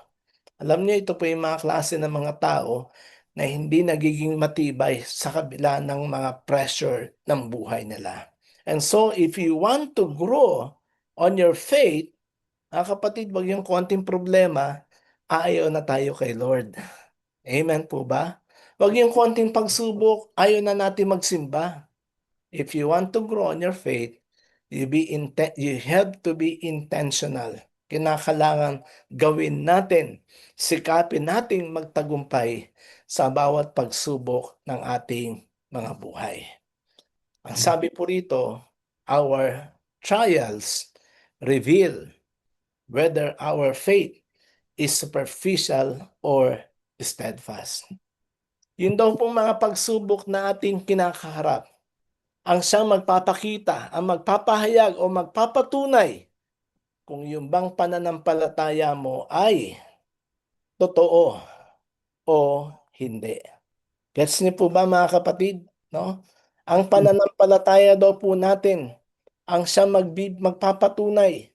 Alam niyo, ito po yung mga klase ng mga tao na hindi nagiging matibay sa kabila ng mga pressure ng buhay nila. And so, if you want to grow on your faith, mga kapatid, wag yung konting problema, ayaw na tayo kay Lord. Amen po ba? Wag yung konting pagsubok, ayaw na natin magsimba. If you want to grow on your faith, you have to be intentional. Kinakailangan gawin natin, sikapin nating magtagumpay sa bawat pagsubok ng ating mga buhay. Ang sabi po rito, our trials reveal whether our faith is superficial or steadfast. Yun daw pong mga pagsubok na ating kinakaharap ang siyang magpapakita, ang magpapahayag o magpapatunay kung yung bang pananampalataya mo ay totoo o hindi. Gets niyo po ba mga kapatid? No? Ang pananampalataya daw po natin ang siyang magpapatunay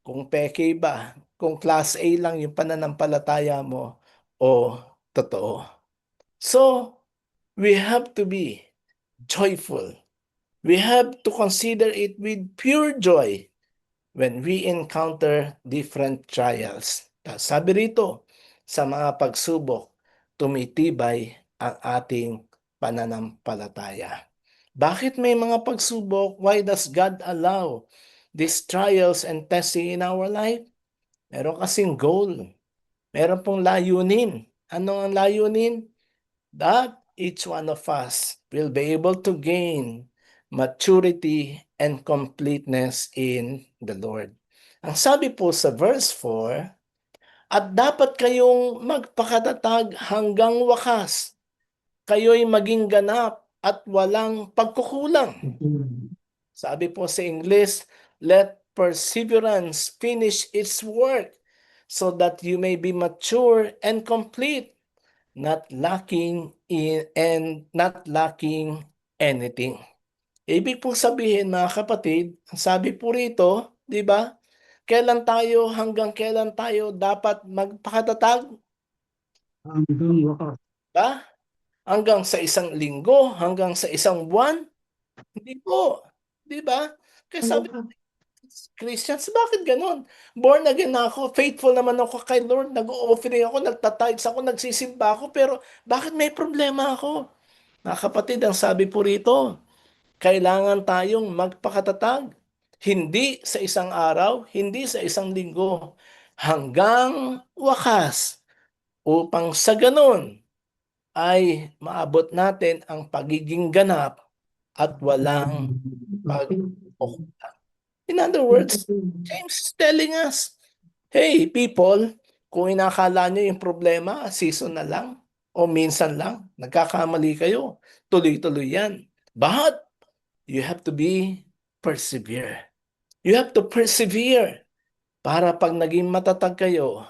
kung peke ba, kung class A lang yung pananampalataya mo o totoo. So, we have to be joyful. We have to consider it with pure joy when we encounter different trials. Sabi rito, sa mga pagsubok, tumitibay ang ating pananampalataya. Bakit may mga pagsubok? Why does God allow these trials and testing in our life? Meron kasing goal. Meron pong layunin. Ano ang layunin? That each one of us will be able to gain maturity and completeness in the Lord. Ang sabi po sa verse 4, at dapat kayong magpakatatag hanggang wakas. Kayo'y maging ganap at walang pagkukulang. Sabi po sa English, let perseverance finish its work so that you may be mature and complete, not lacking anything. Ibig po sabihin mga kapatid, ang sabi po rito, di ba? Hanggang kailan tayo dapat magpakatatag? Hanggang wakas. Ba? Hanggang sa isang linggo, hanggang sa isang buwan? Hindi po. Di ba? Kaya sabi Christians, bakit ganun? Born again na ako, faithful naman ako kay Lord, nag-o-offering ako, nagtatides ako, nagsisimba ako, pero bakit may problema ako? Mga kapatid, ang sabi po rito, kailangan tayong magpakatatag. Hindi sa isang araw, hindi sa isang linggo, hanggang wakas, upang sa ganun ay maabot natin ang pagiging ganap at walang pag-okulang. In other words, James is telling us, hey people, kung inakala nyo yung problema, season na lang, o minsan lang, nagkakamali kayo, tuloy-tuloy yan. But, you have to be persevere. You have to persevere para pag naging matatag kayo,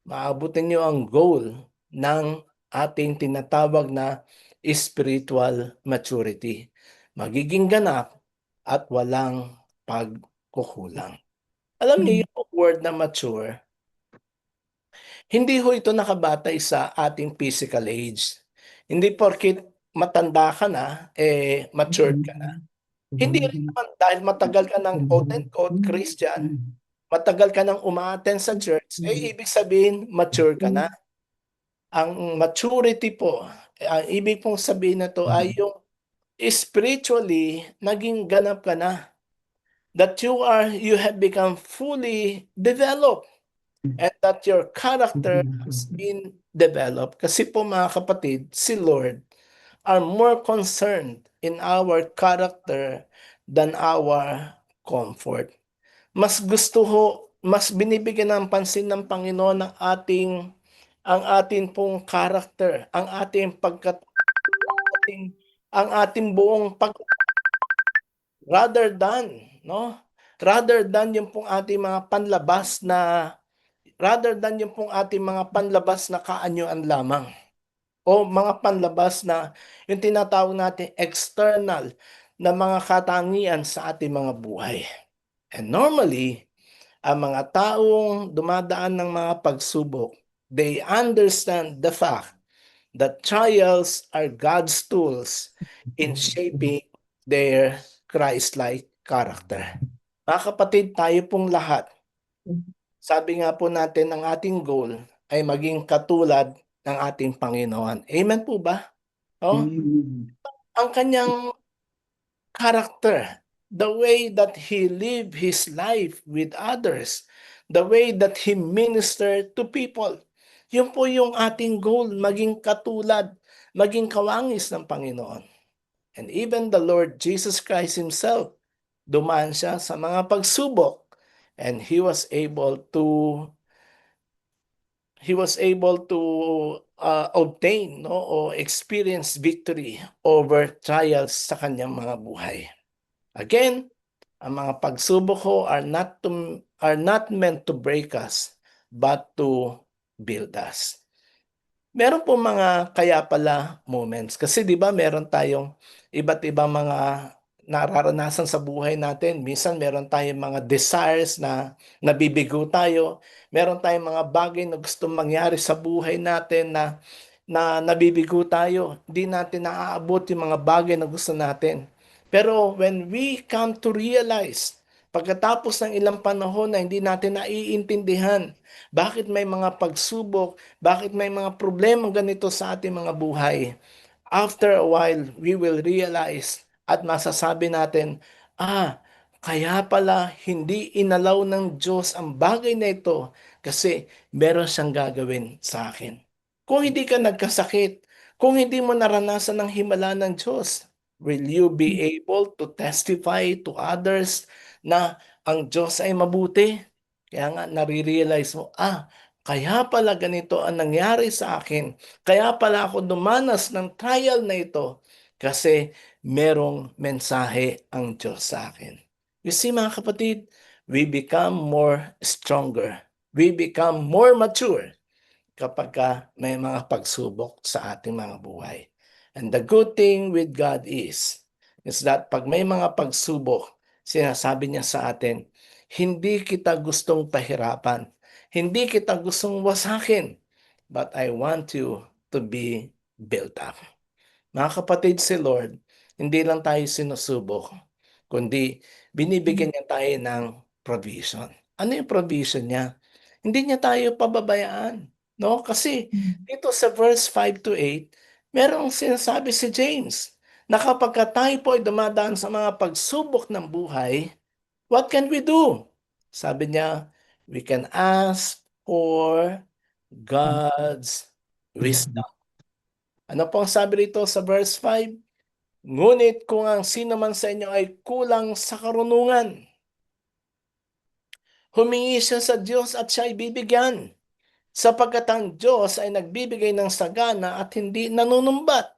maabutin nyo ang goal ng ating tinatawag na spiritual maturity. Magiging ganap at walang pagkukulang. Alam niyo yung word na mature, hindi ho ito nakabatay sa ating physical age. Hindi porket matanda ka na, matured ka na. Hindi rin naman dahil matagal ka ng quote-unquote Christian, matagal ka nang umaattend sa church, ibig sabihin mature ka na. Ang maturity po, ang ibig pong sabihin na to ay yung spiritually naging ganap ka na. That you have become fully developed and that your character has been developed. Kasi po mga kapatid, si Lord are more concerned in our character than our comfort. Mas gusto ho, mas binibigyan ng pansin ng Panginoon ang ating pong character, ang ating ang ating buong rather than, no? Rather than yung pong ating mga panlabas na kaanyuan lamang o mga panlabas na yung tinatawag natin external na mga katangian sa ating mga buhay. And normally, ang mga taong dumadaan ng mga pagsubok, they understand the fact that trials are God's tools in shaping their Christ-like character. Mga kapatid, tayo pong lahat, sabi nga po natin, ang ating goal ay maging katulad ng ating Panginoon. Amen po ba? Oh, ang kanyang character, the way that he lived his life with others, the way that he ministered to people. Yun po yung ating goal, maging katulad, maging kawangis ng Panginoon. And even the Lord Jesus Christ himself, dumaan siya sa mga pagsubok and he was able to obtain o experience victory over trials sa kanyang mga buhay. Again, ang mga pagsubok ko are not meant to break us, but to build us. Meron po mga kaya pala moments. Kasi di ba meron tayong iba't ibang mga nararanasan sa buhay natin. Minsan meron tayong mga desires na nabibigo tayo. Meron tayong mga bagay na gustong mangyari sa buhay natin na nabibigo tayo. Hindi natin naaabot yung mga bagay na gusto natin. Pero when we come to realize, pagkatapos ng ilang panahon na hindi natin naiintindihan, bakit may mga pagsubok, bakit may mga problema ganito sa ating mga buhay, after a while, we will realize at masasabi natin, kaya pala hindi inalaw ng Diyos ang bagay na ito kasi meron siyang gagawin sa akin. Kung hindi ka nagkasakit, kung hindi mo naranasan ang himala ng Diyos, will you be able to testify to others na ang Diyos ay mabuti? Kaya nga nare-realize mo, kaya pala ganito ang nangyari sa akin. Kaya pala ako dumanas ng trial na ito kasi merong mensahe ang Diyos sa akin. You see mga kapatid, we become more stronger. We become more mature kapag may mga pagsubok sa ating mga buhay. And the good thing with God is that pag may mga pagsubok, sinasabi niya sa atin, hindi kita gustong pahirapan, hindi kita gustong wasakin, but I want you to be built up. Mga kapatid, si Lord, hindi lang tayo sinusubok, kundi binibigyan niya tayo ng provision. Ano yung provision niya? Hindi niya tayo pababayaan, no? Kasi dito sa verse 5 to 8, merong sinasabi si James na kapag tayo po ay dumadaan sa mga pagsubok ng buhay, what can we do? Sabi niya, we can ask for God's wisdom. Ano po ang sabi rito sa verse 5? Ngunit kung ang sino man sa inyo ay kulang sa karunungan, humingi siya sa Diyos at siya ay bibigyan. Sapagkat ang Diyos ay nagbibigay ng sagana at hindi nanunumbat.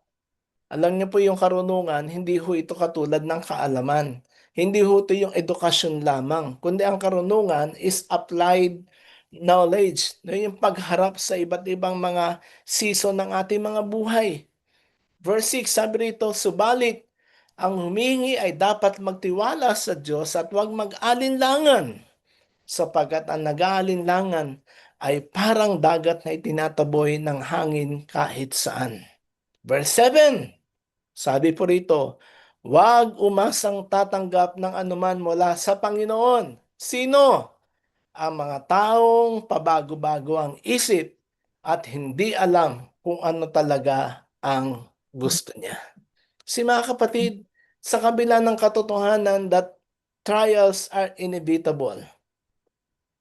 Alam niyo po yung karunungan, hindi ho ito katulad ng kaalaman. Hindi ho ito yung edukasyon lamang, kundi ang karunungan is applied knowledge. No, yung pagharap sa iba't ibang mga season ng ating mga buhay. Verse 6, sabi rito, subalit, ang humingi ay dapat magtiwala sa Diyos at huwag mag-alinlangan, sapagkat ang nag-aalinlangan ay parang dagat na itinataboy ng hangin kahit saan. Verse 7, sabi po rito, huwag umasang tatanggap ng anuman mula sa Panginoon. Sino? Ang mga taong pabago-bago ang isip at hindi alam kung ano talaga ang gusto niya. Si mga kapatid, sa kabila ng katotohanan that trials are inevitable,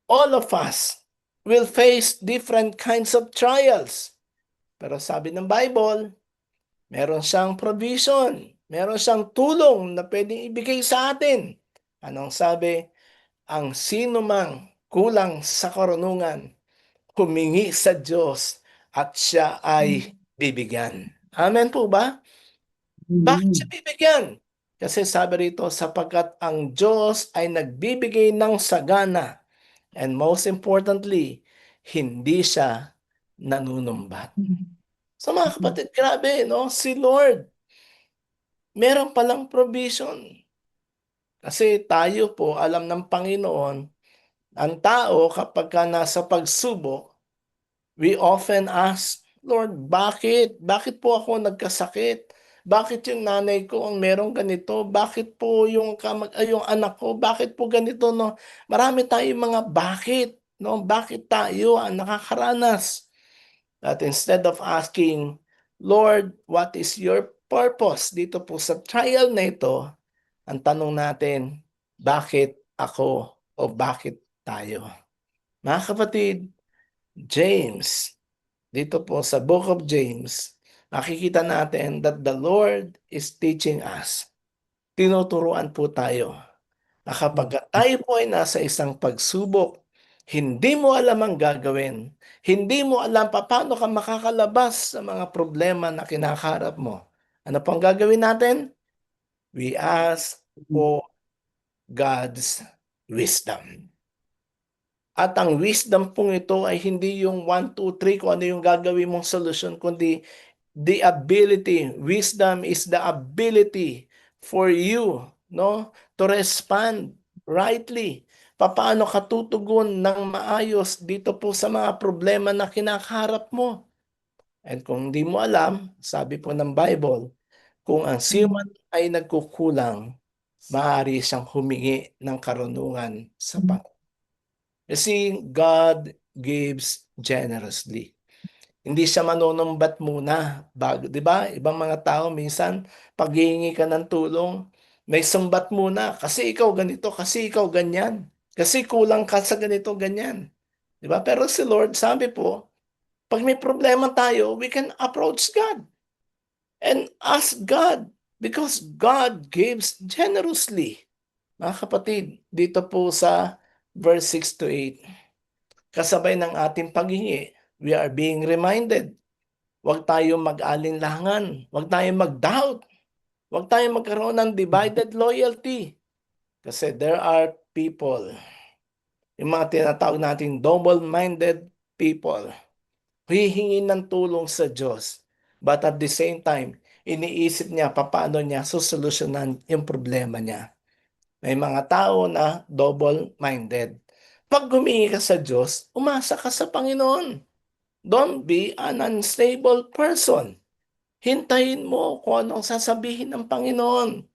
all of us will face different kinds of trials. Pero sabi ng Bible, meron siyang provision, meron siyang tulong na pwedeng ibigay sa atin. Anong sabi? Ang sino mang kulang sa karunungan, humingi sa Diyos at siya ay bibigyan. Amen po ba? Bakit siya bibigyan? Kasi sabi rito, sapagkat ang Diyos ay nagbibigay ng sagana. And most importantly, hindi siya nanunumbat. So mga kapatid, grabe, no? Si Lord, meron palang provision. Kasi tayo po, alam ng Panginoon, ang tao kapag ka nasa pagsubok, we often ask, Lord, bakit? Bakit po ako nagkasakit? Bakit yung nanay ko ang merong ganito? Bakit po yung anak ko? Bakit po ganito, no? Marami tayong mga bakit, no? Bakit tayo ang nakakaranas? That instead of asking, Lord, what is your purpose dito po sa trial na ito? Ang tanong natin, bakit ako o bakit tayo? Mga kapatid, James, dito po sa Book of James, makikita natin that the Lord is teaching us. Tinuturuan po tayo na kapag tayo po ay nasa isang pagsubok, hindi mo alam ang gagawin, hindi mo alam paano ka makakalabas sa mga problema na kinakaharap mo. Ano pang gagawin natin? We ask for God's wisdom. At ang wisdom pong ito ay hindi yung 1, 2, 3 kung ano yung gagawin mong solusyon, kundi the ability. Wisdom is the ability for you, no, to respond rightly. Paano ka tutugon ng maayos dito po sa mga problema na kinakaharap mo. And kung hindi mo alam, sabi po ng Bible, kung ang siman ay nagkukulang, maaari siyang humingi ng karunungan sa Panginoon. Kasi God gives generously. Hindi siya manunumbat muna. Bago, di ba? Ibang mga tao minsan, pag hihingi ka ng tulong, may sumbat muna. Kasi ikaw ganito, kasi ikaw ganyan. Kasi kulang ka sa ganito, ganyan. Di ba? Pero si Lord, sabi po, pag may problema tayo, we can approach God and ask God because God gives generously. Mga kapatid, dito po sa verse 6 to 8, kasabay ng ating paghingi, we are being reminded, huwag tayong mag-alinlangan, huwag tayong mag-doubt, huwag tayong magkaroon ng divided loyalty. Kasi there are people, yung mga tinatawag nating double-minded people, hihingi ng tulong sa Diyos, but at the same time, iniisip niya paano niya susolusyonan yung problema niya. May mga tao na double-minded. Pag humingi ka sa Diyos, umasa ka sa Panginoon. Don't be an unstable person. Hintayin mo kung anong sasabihin ng Panginoon.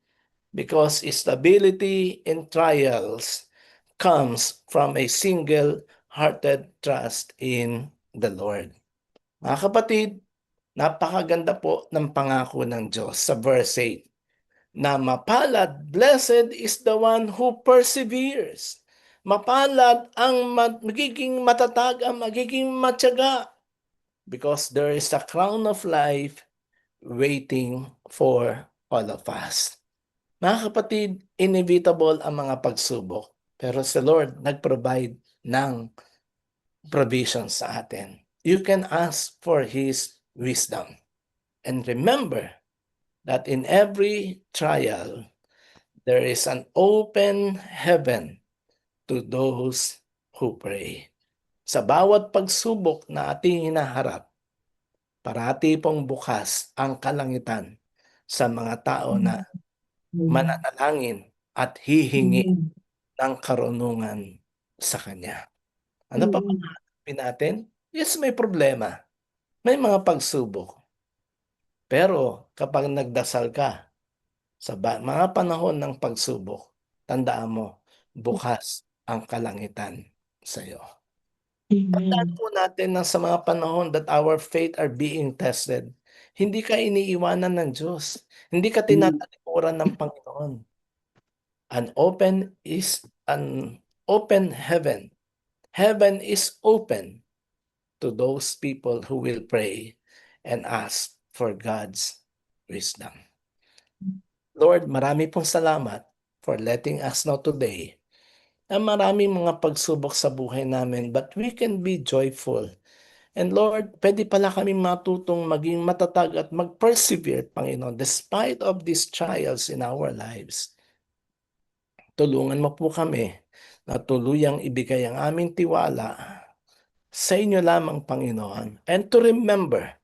Because stability in trials comes from a single-hearted trust in the Lord. Mga kapatid, napakaganda po ng pangako ng Diyos sa verse 8 na mapalad, blessed is the one who perseveres. Mapalad ang magiging matatag, ang magiging matyaga, because there is a crown of life waiting for all of us. Mga kapatid, inevitable ang mga pagsubok, pero si Lord nag-provide ng provision sa atin. You can ask for His wisdom. And remember that in every trial, there is an open heaven to those who pray. Sa bawat pagsubok na ating hinaharap, parati pong bukas ang kalangitan sa mga tao na mananalangin at hihingi ng karunungan sa Kanya. Ano pa ba hanapin natin? Yes, may problema. May mga pagsubok. Pero kapag nagdasal ka sa mga panahon ng pagsubok, tandaan mo, bukas ang kalangitan sa iyo. Tandaan po natin na sa mga panahon that our faith are being tested, hindi ka iniiwanan ng Diyos. Hindi ka tinatalikuran ng Panginoon. An open heaven. Heaven is open to those people who will pray and ask for God's wisdom. Lord, marami pong salamat for letting us know today na maraming mga pagsubok sa buhay namin, but we can be joyful. And Lord, pwede pala kami matutong maging matatag at mag-persevere, Panginoon, despite of these trials in our lives. Tulungan mo po kami na tuluyang ibigay ang aming tiwala sa inyo lamang, Panginoon. And to remember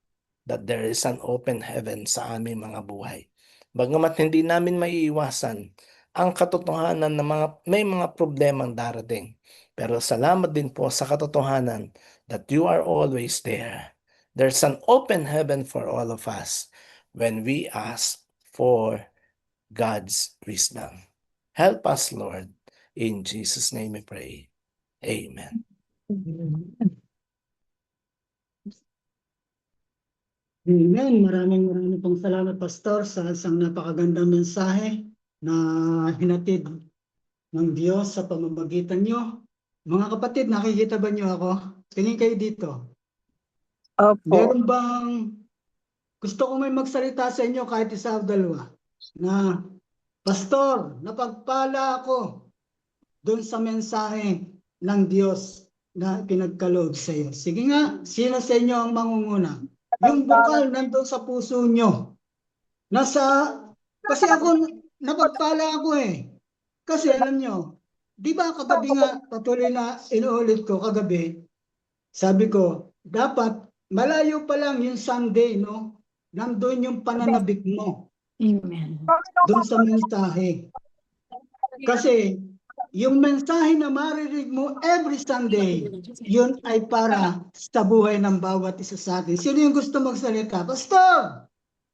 that there is an open heaven sa aming mga buhay. Bagamat hindi namin maiiwasan ang katotohanan na may mga problemang darating. Pero salamat din po sa katotohanan that you are always there. There's an open heaven for all of us when we ask for God's wisdom. Help us, Lord. In Jesus' name we pray. Amen. Amen. Maraming pong salamat, Pastor, sa isang napakagandang mensahe na hinatid ng Diyos sa pamamagitan nyo. Mga kapatid, nakikita ba nyo ako? Tingin kayo dito. Opo. Meron bang gusto ko may magsalita sa inyo kahit isa o dalawa na, Pastor, napagpala ako doon sa mensahe ng Diyos na pinagkaloob sa iyo. Sige nga, sino sa inyo ang mangunguna? Yung bukal nandun sa puso nyo. Kasi ako, napagpala ako eh. Kasi alam nyo, di ba kagabi nga, patuloy na inuulit ko kagabi, sabi ko, dapat malayo pa lang yung Sunday, no? Nandun yung pananabik mo. Amen. Doon sa mensahe. Kasi, yung mensahe na maririnig mo every Sunday, yun ay para sa buhay ng bawat isa sa atin. Sino yung gusto magsalita? Pastor,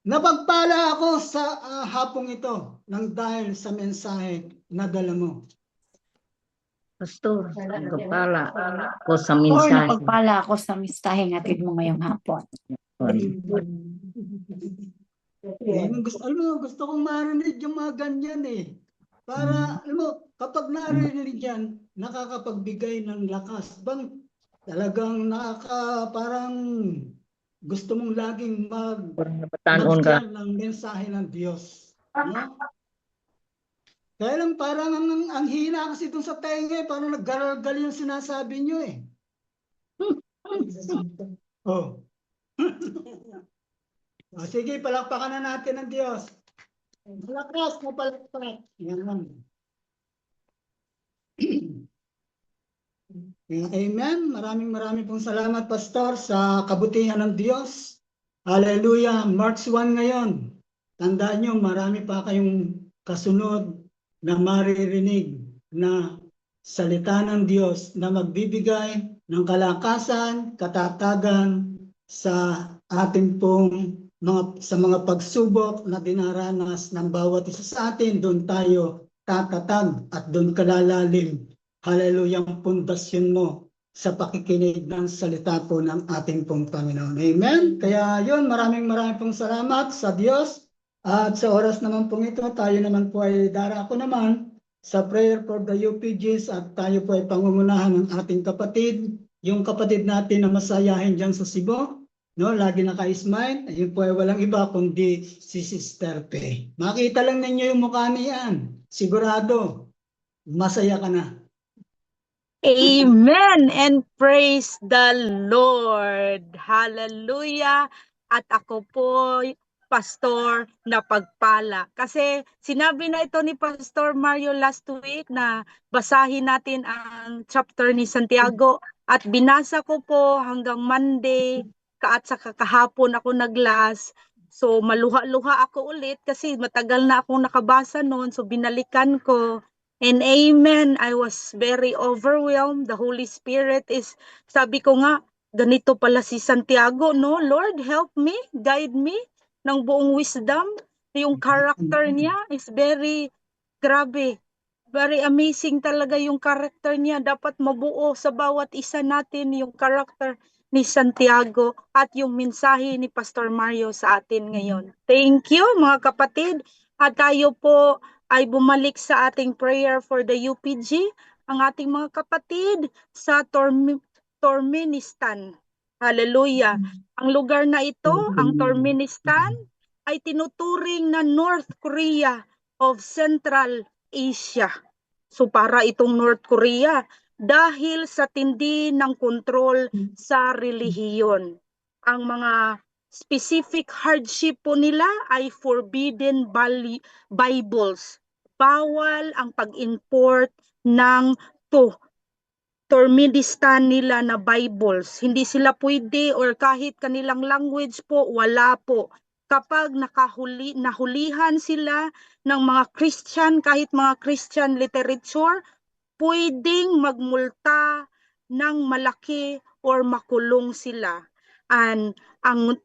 napagpala ako sa hapong ito nang dahil sa mensahe na dala mo. Pastor, nagpapala ako sa Or mensahe. napagpala ako sa mistaheng atid mo ngayong hapon. Gusto kong marinig yung mga ganyan eh. Para, kapag narinig yan, nakakapagbigay ng lakas. Talagang parang gusto mong laging Tanon ka. mag-share ng mensahe ng Diyos. No? Kaya lang parang ang hina kasi dun sa tenga, parang naggargal yung sinasabi nyo eh. Oh. Sige, palakpakan na natin ang Diyos. Malakas na palakpak. Yan. Amen. Maraming pong salamat, Pastor, sa kabutihan ng Diyos. Hallelujah. March 1 ngayon. Tandaan nyo, marami pa kayong kasunod na maririnig na salita ng Diyos na magbibigay ng kalakasan, katatagan sa ating pong sa mga pagsubok na dinaranas ng bawat isa sa atin, doon tayo tatatag at doon kalalalim. Hallelujah, ang pundasyon mo sa pakikinig ng salita po ng ating pong Panginoon. Amen? Kaya yun, maraming pong salamat sa Diyos. At sa oras naman pong ito, tayo naman po ay darako naman sa prayer for the UPGs at tayo po ay pangungunahan ng ating kapatid, yung kapatid natin na masayahin dyan sa Cebu, no, lagi naka-smile, ayun po ay walang iba kundi si Sister Pe. Makita lang ninyo yung mukha niyan, sigurado, masaya ka na. Amen and praise the Lord. Hallelujah. At ako po, Pastor, na pagpala. Kasi sinabi na ito ni Pastor Mario last week na basahin natin ang chapter ni Santiago at binasa ko po hanggang Monday at sa kahapon ako naglas. So maluha-luha ako ulit kasi matagal na akong nakabasa noon. So binalikan ko. And amen, I was very overwhelmed. The Holy Spirit is, sabi ko nga, ganito pala si Santiago, no? Lord, help me, guide me ng buong wisdom. Yung character niya is very, grabe, very amazing talaga yung character niya. Dapat mabuo sa bawat isa natin yung character ni Santiago at yung mensahe ni Pastor Mario sa atin ngayon. Thank you mga kapatid. At tayo po ay bumalik sa ating prayer for the UPG, ang ating mga kapatid sa Turkmenistan. Hallelujah. Ang lugar na ito, ang Turkmenistan, ay tinuturing na North Korea of Central Asia. So para itong North Korea dahil sa tindi ng kontrol sa relihiyon. Ang mga specific hardship po nila ay forbidden Bibles. Bawal ang pag-import ng Turkmenistan nila na Bibles. Hindi sila pwede or kahit kanilang language po, wala po. Kapag nahulihan sila ng mga Christian, kahit mga Christian literature, pwedeng magmulta ng malaki or makulong sila. And ang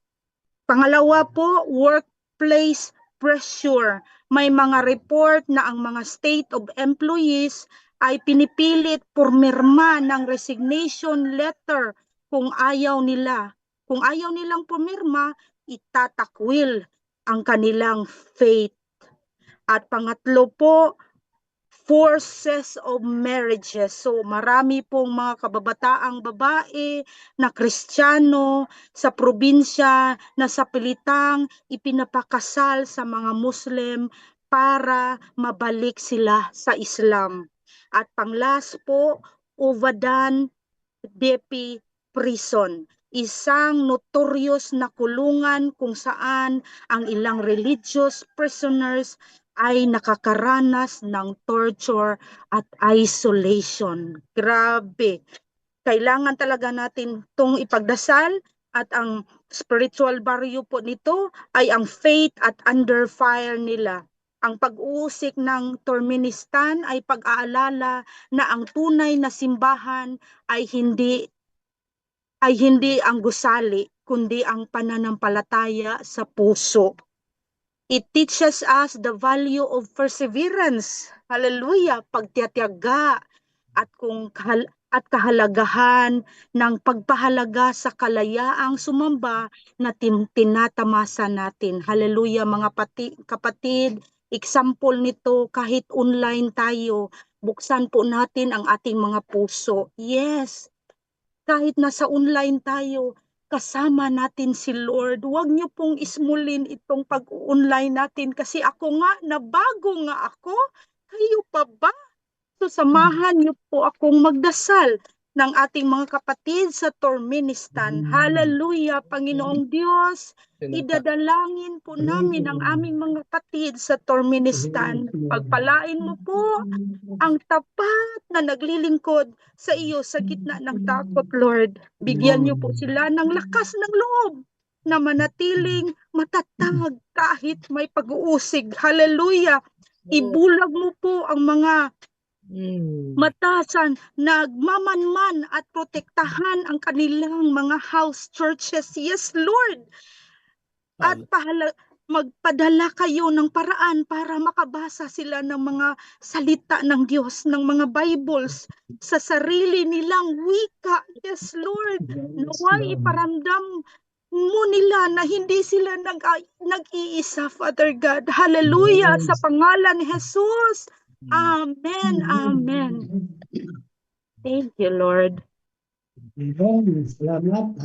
pangalawa po, workplace pressure. May mga report na ang mga state of employees ay pinipilit pumirma ng resignation letter kung ayaw nila. Kung ayaw nilang pumirma, itatakwil ang kanilang faith. At pangatlo po, forces of marriages. So marami pong mga kababataang babae na Kristiyano sa probinsya na sa pilitang ipinapakasal sa mga Muslim para mabalik sila sa Islam. At panglas po, Uvadan Depi Prison, isang notorious na kulungan kung saan ang ilang religious prisoners ay nakakaranas ng torture at isolation. Grabe. Kailangan talaga natin itong ipagdasal at ang spiritual barrio po nito ay ang faith at under fire nila. Ang pag-uusik ng Turkmenistan ay pag-aalala na ang tunay na simbahan ay hindi ang gusali, kundi ang pananampalataya sa puso. It teaches us the value of perseverance. Hallelujah, pagtiyatiyaga at kahalagahan ng pagpahalaga sa kalayaang sumamba na tinatamasa natin. Hallelujah mga kapatid, example nito kahit online tayo, buksan po natin ang ating mga puso. Yes, kahit nasa online tayo, kasama natin si Lord. Huwag niyo pong ismulin itong pag-online natin kasi ako nga, nabago nga ako. Kayo pa ba? So samahan niyo po akong magdasal ng ating mga kapatid sa Turkmenistan. Hallelujah, Panginoong Diyos. Idadalangin po namin ang aming mga kapatid sa Turkmenistan. Pagpalain mo po ang tapat na naglilingkod sa iyo sa gitna ng takot, Lord. Bigyan niyo po sila ng lakas ng loob na manatiling matatag kahit may pag-uusig. Hallelujah. Ibulag mo po ang mga matasan, nagmamanman at protektahan ang kanilang mga house churches. Yes, Lord. at magpadala kayo ng paraan para makabasa sila ng mga salita ng Diyos, ng mga Bibles sa sarili nilang wika. Yes, Lord. Naway iparamdam mo nila na hindi sila nag-iisa, Father God. Hallelujah. Sa pangalan ni Jesus. Amen. Amen. Thank you, Lord. Amen. Salamat,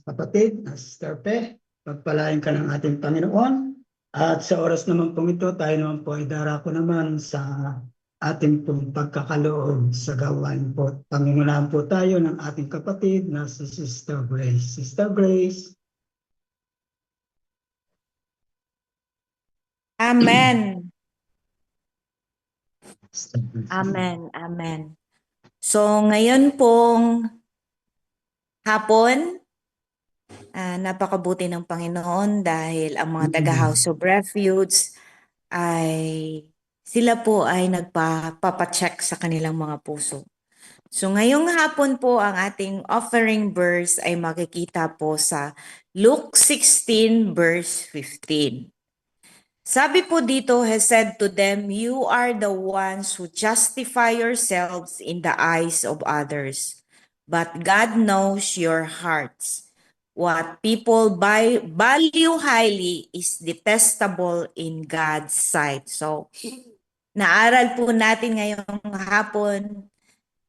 kapatid, Sister Pe. Pagpalain ka ng ating Panginoon. At sa oras naman pong ito, tayo naman po ay darako naman sa ating pong pagkakaloob sa gawain po. Pangungunahan po tayo ng ating kapatid na si Sister Grace. Sister Grace. Amen. Sister Grace. Amen. Amen. So ngayon pong hapon, napakabuti ng Panginoon dahil ang mga taga House of Refuge ay sila po ay nagpapacheck sa kanilang mga puso. So ngayong hapon po ang ating offering verse ay makikita po sa Luke 16 verse 15. Sabi po dito, he said to them, "You are the ones who justify yourselves in the eyes of others, but God knows your hearts. What people value highly is detestable in God's sight." So, naaral po natin ngayong hapon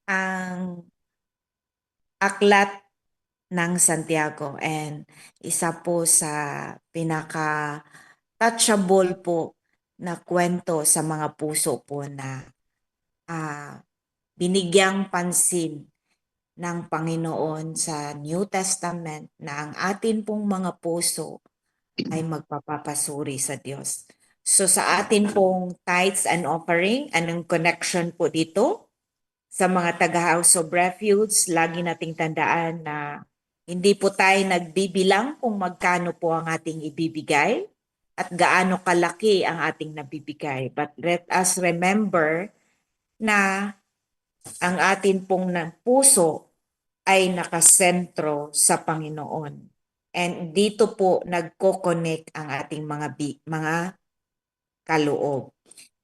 ang aklat ng Santiago, and isa po sa pinaka-touchable po na kwento sa mga puso po na binigyang pansin ng Panginoon sa New Testament na ang atin pong mga puso ay magpapapasuri sa Diyos. So sa atin pong tithes and offering, anong connection po dito? Sa mga taga House of Refuge, lagi nating tandaan na hindi po tayo nagbibilang kung magkano po ang ating ibibigay at gaano kalaki ang ating nabibigay. But let us remember na ang atin pong puso ay nakasentro sa Panginoon. And dito po nagko-connect ang ating mga kaloob.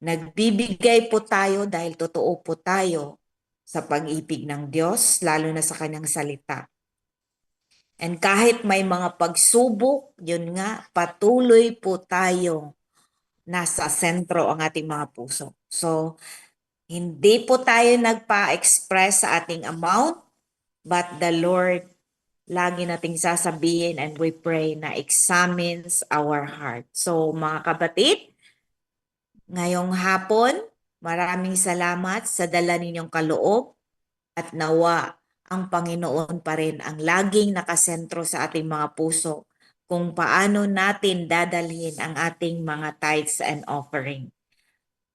Nagbibigay po tayo dahil totoo po tayo sa pag-ibig ng Diyos, lalo na sa kanyang salita. And kahit may mga pagsubok, yun nga, patuloy po tayo nasa sentro ang ating mga puso. So, hindi po tayo nagpa-express sa ating amount, but the Lord, lagi nating sasabihin and we pray na examines our heart. So, mga kapatid, ngayong hapon, maraming salamat sa dala ninyong kaloob at nawa ang Panginoon pa rin ang laging nakasentro sa ating mga puso kung paano natin dadalhin ang ating mga tithes and offering.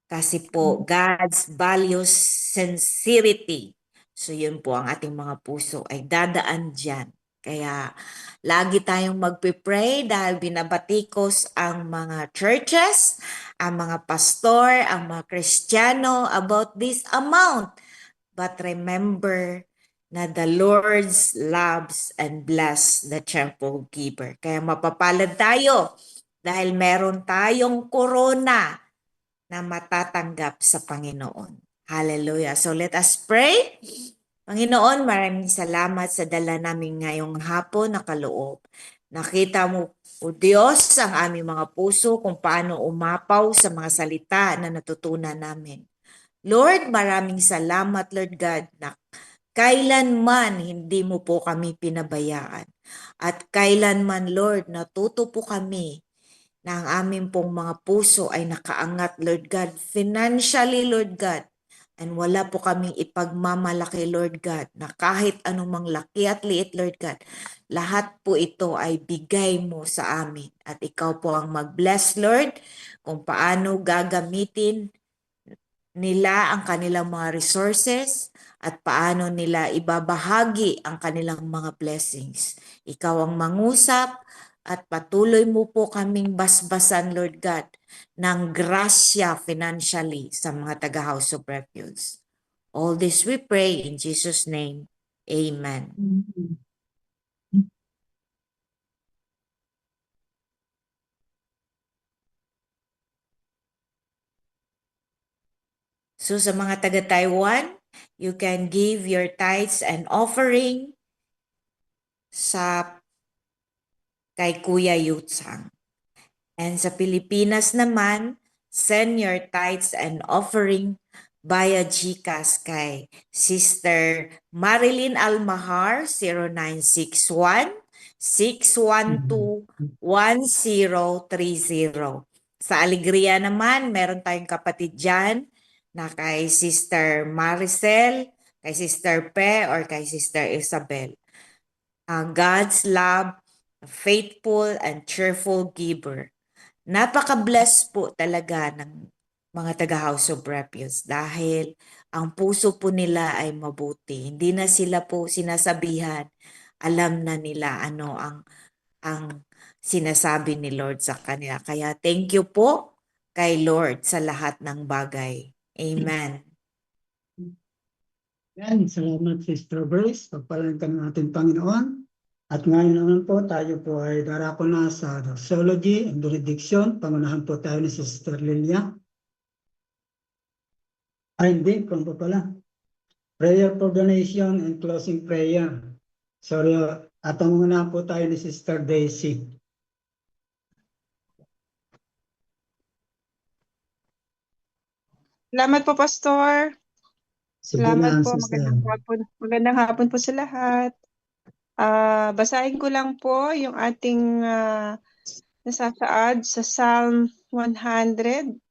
Kasi po, God's values sincerity. So yun po ang ating mga puso ay dadaan dyan. Kaya lagi tayong magpipray dahil binabatikos ang mga churches, ang mga pastor, ang mga Kristiyano about this amount. But remember na the Lord loves and bless the cheerful giver. Kaya mapapalad tayo dahil meron tayong korona na matatanggap sa Panginoon. Hallelujah. So let us pray. Panginoon, maraming salamat sa dala namin ngayong hapon na kaloob. Nakita mo, O Diyos, ang aming mga puso kung paano umapaw sa mga salita na natutunan namin. Lord, maraming salamat, Lord God, na kailanman hindi mo po kami pinabayaan. At kailanman, Lord, natuto po kami na ang aming pong mga puso ay nakaangat, Lord God, financially, Lord God. And wala po kaming ipagmamalaki, Lord God, na kahit anumang laki at liit, Lord God, lahat po ito ay bigay mo sa amin. At ikaw po ang mag-bless, Lord, kung paano gagamitin nila ang kanilang mga resources at paano nila ibabahagi ang kanilang mga blessings. Ikaw ang mangusap at patuloy mo po kaming basbasan, Lord God, ng grasya financially sa mga taga House of Refuge. All this we pray in Jesus' name. Amen. So sa mga taga-Taiwan, you can give your tithes and offering sa kay Kuya Yutsang. And sa Pilipinas naman, send your tithes and offering via GCash kay Sister Marilyn Almahar 0961 612 1030. Sa Alegria naman, meron tayong kapatid dyan na kay Sister Maricel, kay Sister Pe, or kay Sister Isabel. God's love, a faithful and cheerful giver. Napaka-bless po talaga ng mga taga-House of Refuge dahil ang puso po nila ay mabuti. Hindi na sila po sinasabihan. Alam na nila ano ang sinasabi ni Lord sa kanila. Kaya thank you po kay Lord sa lahat ng bagay. Amen. Yan, salamat Sister Grace. Pagpalain ka ng ating Panginoon. At ngayon naman po, tayo po ay darako na sa doxology and benediction. Pangunahan po tayo ni Sister Lilia. Ay, hindi, kung pa pala. Prayer for donation and closing prayer. Sorry, atong muna po tayo ni Sister Daisy. Salamat po, Pastor. Sige Salamat na, po. Sister. Magandang hapon po sa lahat. Basahin ko lang po yung ating nasasaad sa Psalm 100,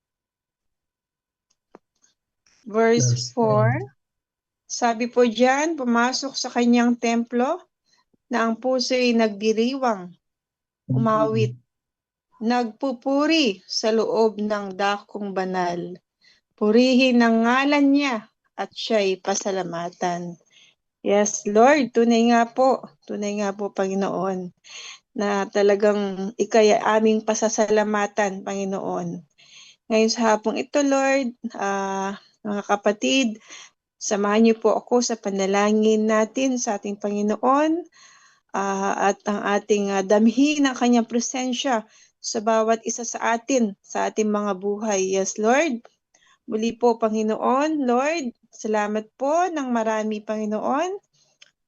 verse 4. Sabi po dyan, pumasok sa kanyang templo na ang puso'y nagdiriwang, umawit, nagpupuri sa loob ng dakong banal. Purihin ang ngalan niya at siya'y pasalamatan. Yes, Lord, tunay nga po, Panginoon, na talagang ika'y aming pasasalamatan, Panginoon. Ngayon sa hapong ito, Lord, mga kapatid, samahan niyo po ako sa panalangin natin sa ating Panginoon at ang ating damhin ang kanyang presensya sa bawat isa sa atin, sa ating mga buhay. Yes, Lord. Muli po, Panginoon, Lord, salamat po ng marami, Panginoon,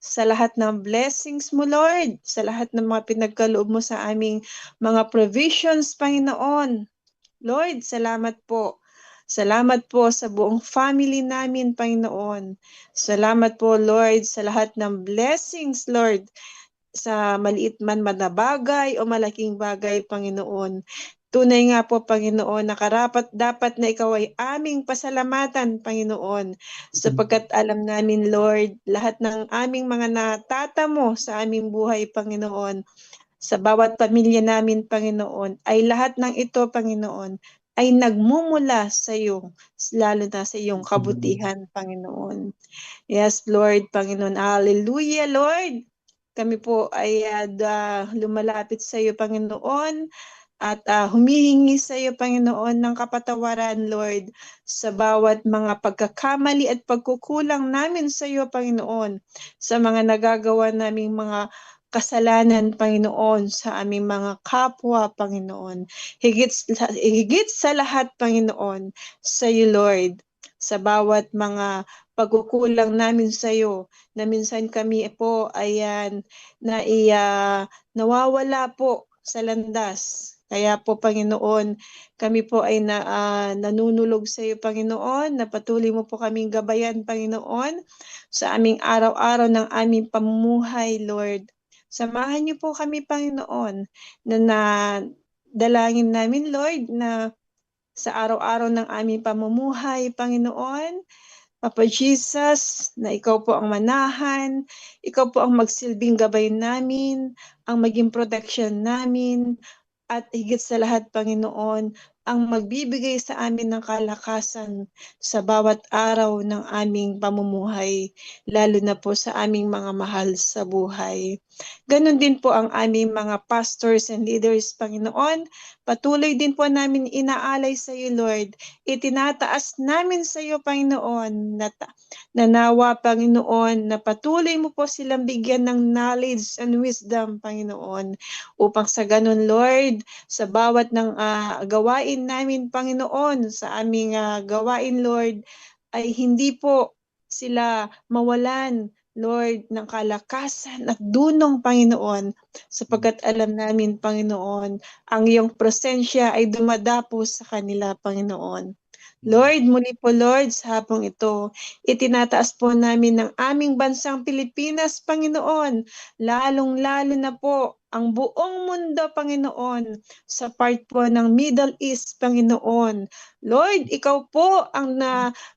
sa lahat ng blessings mo, Lord, sa lahat ng mga pinagkaloob mo sa aming mga provisions, Panginoon. Lord, salamat po. Salamat po sa buong family namin, Panginoon. Salamat po, Lord, sa lahat ng blessings, Lord, sa maliit man na bagay o malaking bagay, Panginoon. Tunay nga po, Panginoon, na dapat na ikaw ay aming pasalamatan, Panginoon, sapagkat alam namin, Lord, lahat ng aming mga natatamo sa aming buhay, Panginoon, sa bawat pamilya namin, Panginoon, ay lahat ng ito, Panginoon, ay nagmumula sa iyo, lalo na sa iyong kabutihan, Panginoon. Yes, Lord, Panginoon. Hallelujah, Lord. Kami po ay lumalapit sa iyo, Panginoon, at humihingi sa iyo, Panginoon, ng kapatawaran, Lord, sa bawat mga pagkakamali at pagkukulang namin sa iyo, Panginoon, sa mga nagagawa naming mga kasalanan, Panginoon, sa aming mga kapwa, Panginoon. Higit sa lahat, Panginoon, sa iyo, Lord, sa bawat mga pagkukulang namin sa iyo, na minsan kami po ayan nawawala po sa landas. Kaya po, Panginoon, kami po ay nanunulog sa iyo, Panginoon, na patuloy mo po kaming gabayan, Panginoon, sa aming araw-araw ng aming pamumuhay, Lord. Samahan niyo po kami, Panginoon, na dalangin namin, Lord, na sa araw-araw ng aming pamumuhay, Panginoon, Papa Jesus, na ikaw po ang manahan, ikaw po ang magsilbing gabay namin, ang maging protection namin, at higit sa lahat, Panginoon, ang magbibigay sa amin ng kalakasan sa bawat araw ng aming pamumuhay, lalo na po sa aming mga mahal sa buhay. Ganon din po ang aming mga pastors and leaders, Panginoon. Patuloy din po namin inaalay sa iyo, Lord. Itinataas namin sa iyo, Panginoon, na nawa, Panginoon, na patuloy mo po silang bigyan ng knowledge and wisdom, Panginoon, upang sa ganon, Lord, sa bawat ng gawain namin, Panginoon, sa aming gawain, Lord, ay hindi po sila mawalan, Lord, ng kalakasan at dunong, Panginoon, sapagkat alam namin, Panginoon, ang iyong presensya ay dumadapo sa kanila, Panginoon. Lord, muli po, Lord, sa hapong ito, itinataas po namin ng aming bansang Pilipinas, Panginoon, lalong-lalo na po ang buong mundo, Panginoon, sa part po ng Middle East, Panginoon. Lord, ikaw po ang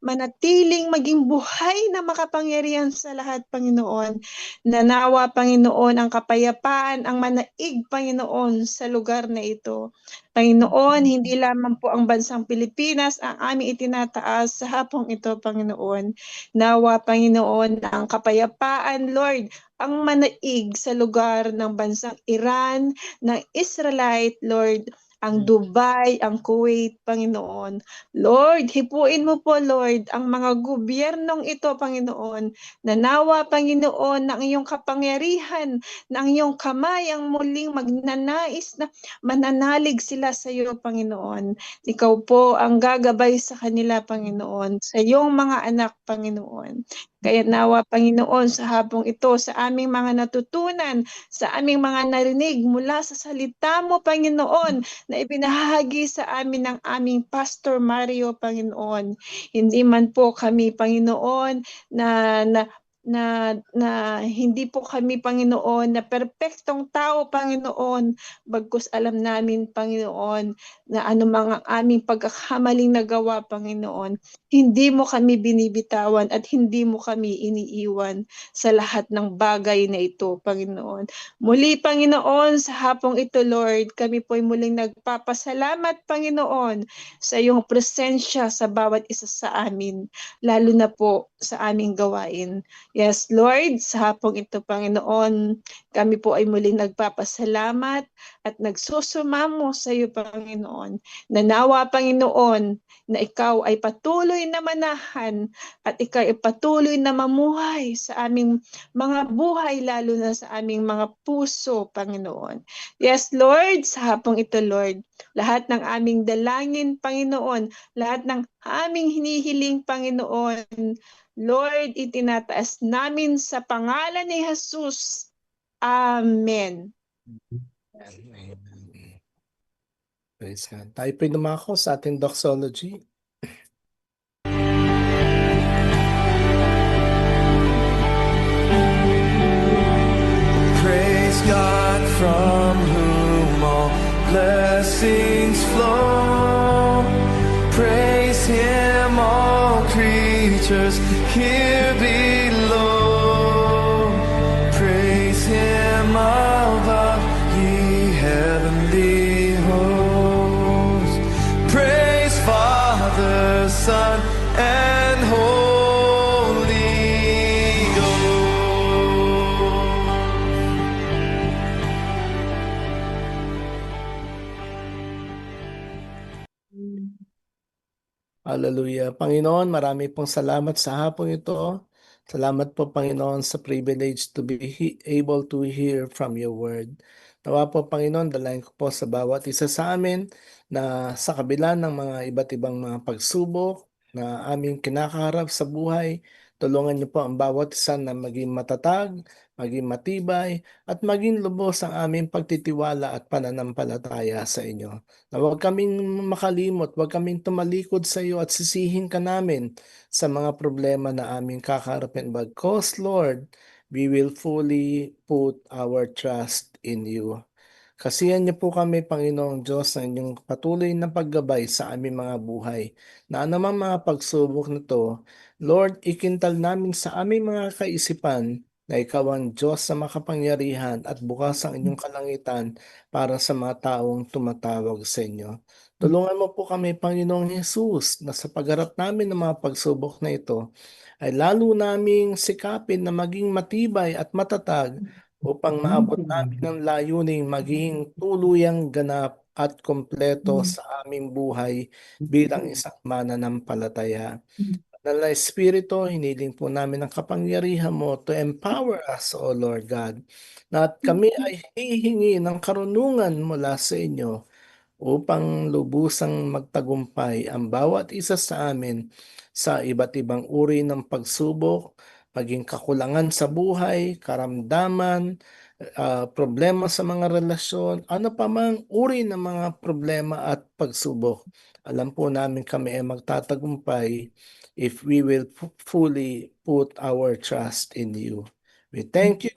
manatiling maging buhay na makapangyarihan sa lahat, Panginoon. Nanawa, Panginoon, ang kapayapaan, ang manaig, Panginoon, sa lugar na ito. Panginoon, hindi lamang po ang bansang Pilipinas ang aming itinataas sa hapong ito, Panginoon. Nawa, Panginoon, ang kapayapaan, Lord, ang manaig sa lugar ng bansang Iran, ng Israelite, Lord, ang Dubai, ang Kuwait, Panginoon. Lord, hipuin mo po, Lord, ang mga gobyernong ito, Panginoon. Nanawa, Panginoon, ng iyong kapangyarihan, ng iyong kamay ang muling magnanais na mananalig sila sa iyo, Panginoon. Ikaw po ang gagabay sa kanila, Panginoon, sa iyong mga anak, Panginoon. Kaya nawa, Panginoon, sa hapong ito, sa aming mga natutunan, sa aming mga narinig mula sa salita mo, Panginoon, na ibinahagi sa amin ng aming Pastor Mario, Panginoon. Hindi man po kami, Panginoon, na hindi po kami, Panginoon, na perpektong tao, Panginoon, bagkus alam namin, Panginoon, na anumang ang aming pagkakamaling nagawa, Panginoon, hindi mo kami binibitawan at hindi mo kami iniiwan sa lahat ng bagay na ito, Panginoon. Muli, Panginoon, sa hapong ito, Lord, kami po'y muling nagpapasalamat, Panginoon, sa iyong presensya sa bawat isa sa amin, lalo na po sa aming gawain. Yes, Lord, sa hapong ito, Panginoon, kami po ay muling nagpapasalamat at nagsusumamo sa iyo, Panginoon. Nanawa, Panginoon, na ikaw ay patuloy na manahan at ikaw ay patuloy na mamuhay sa aming mga buhay, lalo na sa aming mga puso, Panginoon. Yes, Lord, sa hapong ito, Lord, lahat ng aming dalangin, Panginoon, lahat ng aming hinihiling, Panginoon, Lord, itinataas namin sa pangalan ni Jesus. Amen. Amen. Praise God. Tayo po'y dumako sa ating doxology. Praise God from whom all blessings flow. Praise Him, all creatures here below. Praise Him above, ye heavenly hosts. Praise Father, Son, and Holy Ghost. Hallelujah. Panginoon, marami pong salamat sa hapong ito. Salamat po, Panginoon, sa privilege to be able to hear from your word. Nawa po, Panginoon, dalayan ko po sa bawat isa sa amin na sa kabila ng mga iba't ibang mga pagsubok na aming kinakaharap sa buhay, tulungan niyo po ang bawat isa na maging matatag, maging matibay, at maging lubos ang aming pagtitiwala at pananampalataya sa inyo. Na huwag kaming makalimot, huwag kaming tumalikod sa iyo at sisihin ka namin sa mga problema na aming kakaharapin. Because, Lord, we will fully put our trust in you. Kasihan niyo po kami, Panginoong Diyos, ng inyong patuloy na paggabay sa aming mga buhay. Na anumang mga pagsubok na to, Lord, ikintal namin sa aming mga kaisipan na ikaw ang Diyos sa makapangyarihan at bukas ang inyong kalangitan para sa mga taong tumatawag sa inyo. Tulungan mo po kami, Panginoong Jesus, na sa pagharap namin ng mga pagsubok na ito, ay lalo naming sikapin na maging matibay at matatag upang maabot namin ang layuning maging tuluyang ganap at kompleto sa aming buhay bilang isang mananampalataya. Banal na Espiritu, hiniling po namin ang kapangyarihan mo to empower us, O Lord God, na at kami ay hihingi ng karunungan mula sa inyo upang lubusang magtagumpay ang bawat isa sa amin sa iba't ibang uri ng pagsubok, maging kakulangan sa buhay, karamdaman, problema sa mga relasyon, ano pa mang uri ng mga problema at pagsubok. Alam po namin kami ay magtatagumpay if we will fully put our trust in you. We thank you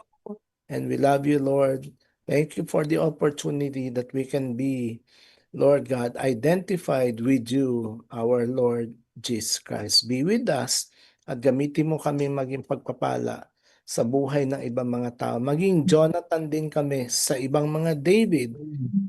and we love you, Lord. Thank you for the opportunity that we can be, Lord God, identified with you, our Lord Jesus Christ. Be with us at gamitin mo kami maging pagpapala sa buhay ng ibang mga tao. Maging Jonathan din kami sa ibang mga David.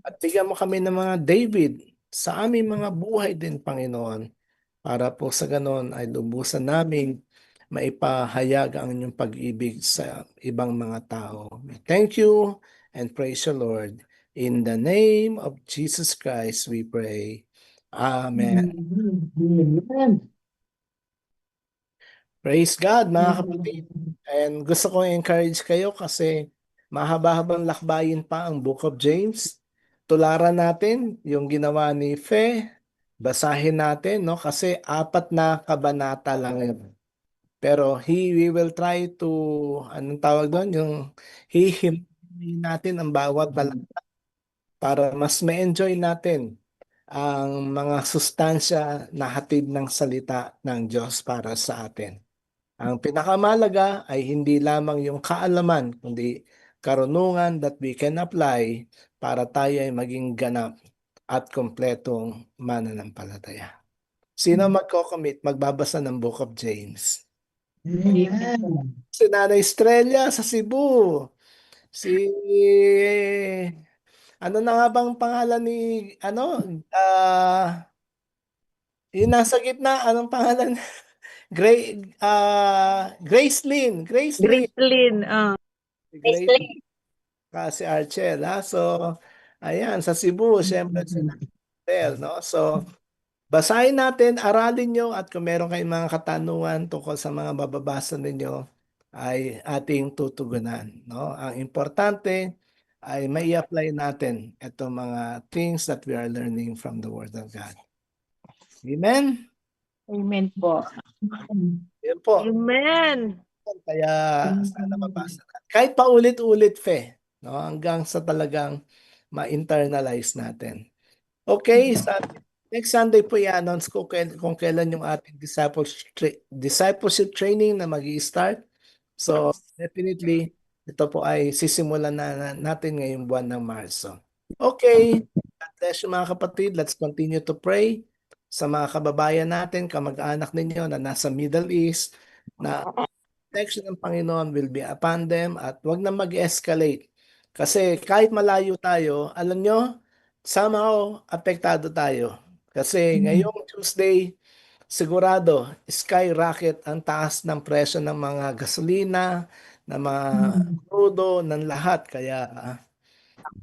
At bigyan mo kami ng mga David sa aming mga buhay din, Panginoon. Para po sa ganon ay lubusan namin maipahayag ang inyong pag-ibig sa ibang mga tao. Thank you and praise you, Lord. In the name of Jesus Christ, we pray. Amen. Amen. Praise God, mga kapatid. And gusto kong encourage kayo kasi mahaba-habang lakbayin pa ang Book of James. Tularan natin yung ginawa ni Fe. Basahin natin, no? Kasi 4 na kabanata lang yun. Pero we will try to, anong tawag doon? Yung hihimayin natin ang bawat talata para mas ma-enjoy natin ang mga sustansya na hatid ng salita ng Diyos para sa atin. Ang pinakamalaga ay hindi lamang yung kaalaman, kundi karunungan that we can apply para tayo ay maging ganap at kompletong mananampalataya. Sino magko-commit, magbabasa ng Book of James? Amen. Si Nanay Estrella sa Cebu. Si ano na nga bang pangalan ni yung nasa gitna, anong pangalan? Gracelyn. Gracelyn. Si Gracelyn. Si Archel, ha? So, ayan, sa Cebu, syempre si Archel, no? So, basahin natin, aralin nyo, at kung meron kayong mga katanungan tungkol sa mga bababasa ninyo, ay ating tutugunan, no? Ang importante ay may apply natin itong mga things that we are learning from the Word of God. Amen? Amen po. Yan po. Amen. Kaya sana mabasa natin. Kahit paulit-ulit, Fe, no? Hanggang sa talagang ma-internalize natin. Okay, next Sunday po i-announce ko kung kailan yung ating discipleship training na mag-i-start. So, definitely, ito po ay sisimulan na natin ngayong buwan ng Marso. Okay, God bless you mga kapatid. Let's continue to pray sa mga kababayan natin, kamag-anak ninyo na nasa Middle East, na protection ng Panginoon will be upon them at wag na mag-escalate. Kasi kahit malayo tayo, alam nyo, somehow apektado tayo. Kasi ngayong Tuesday, sigurado, skyrocket ang taas ng presyo ng mga gasolina, ng mga crudo, ng lahat. Kaya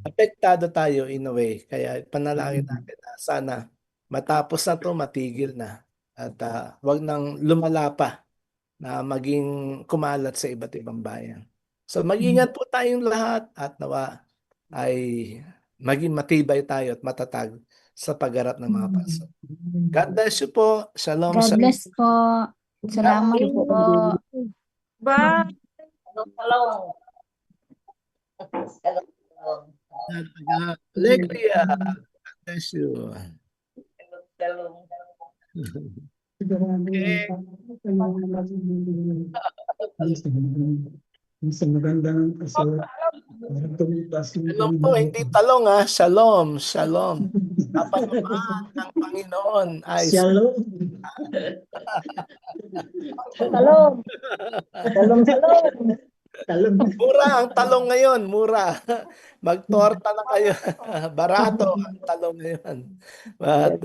apektado tayo in a way. Kaya panalangin natin na sana matapos na to, matigil na. At wag nang lumala pa na maging kumalat sa iba't ibang bayan. So mag-ingat po tayong lahat at nawa ay maging matibay tayo at matatag sa pagharap ng mga pagsubok. God bless you po. Shalom. God Shalom. bless po. Salamat po. Bye. Alegria. God bless you. Isang magandang asawa. Shalom po, hindi talong ha. Shalom. Shalom. Kapanamaan ng Panginoon ay Shalom. Shalom. Shalom, shalom. Talong. mura ang talong ngayon, mura. Magtorta na kayo. Barato ang talong ngayon.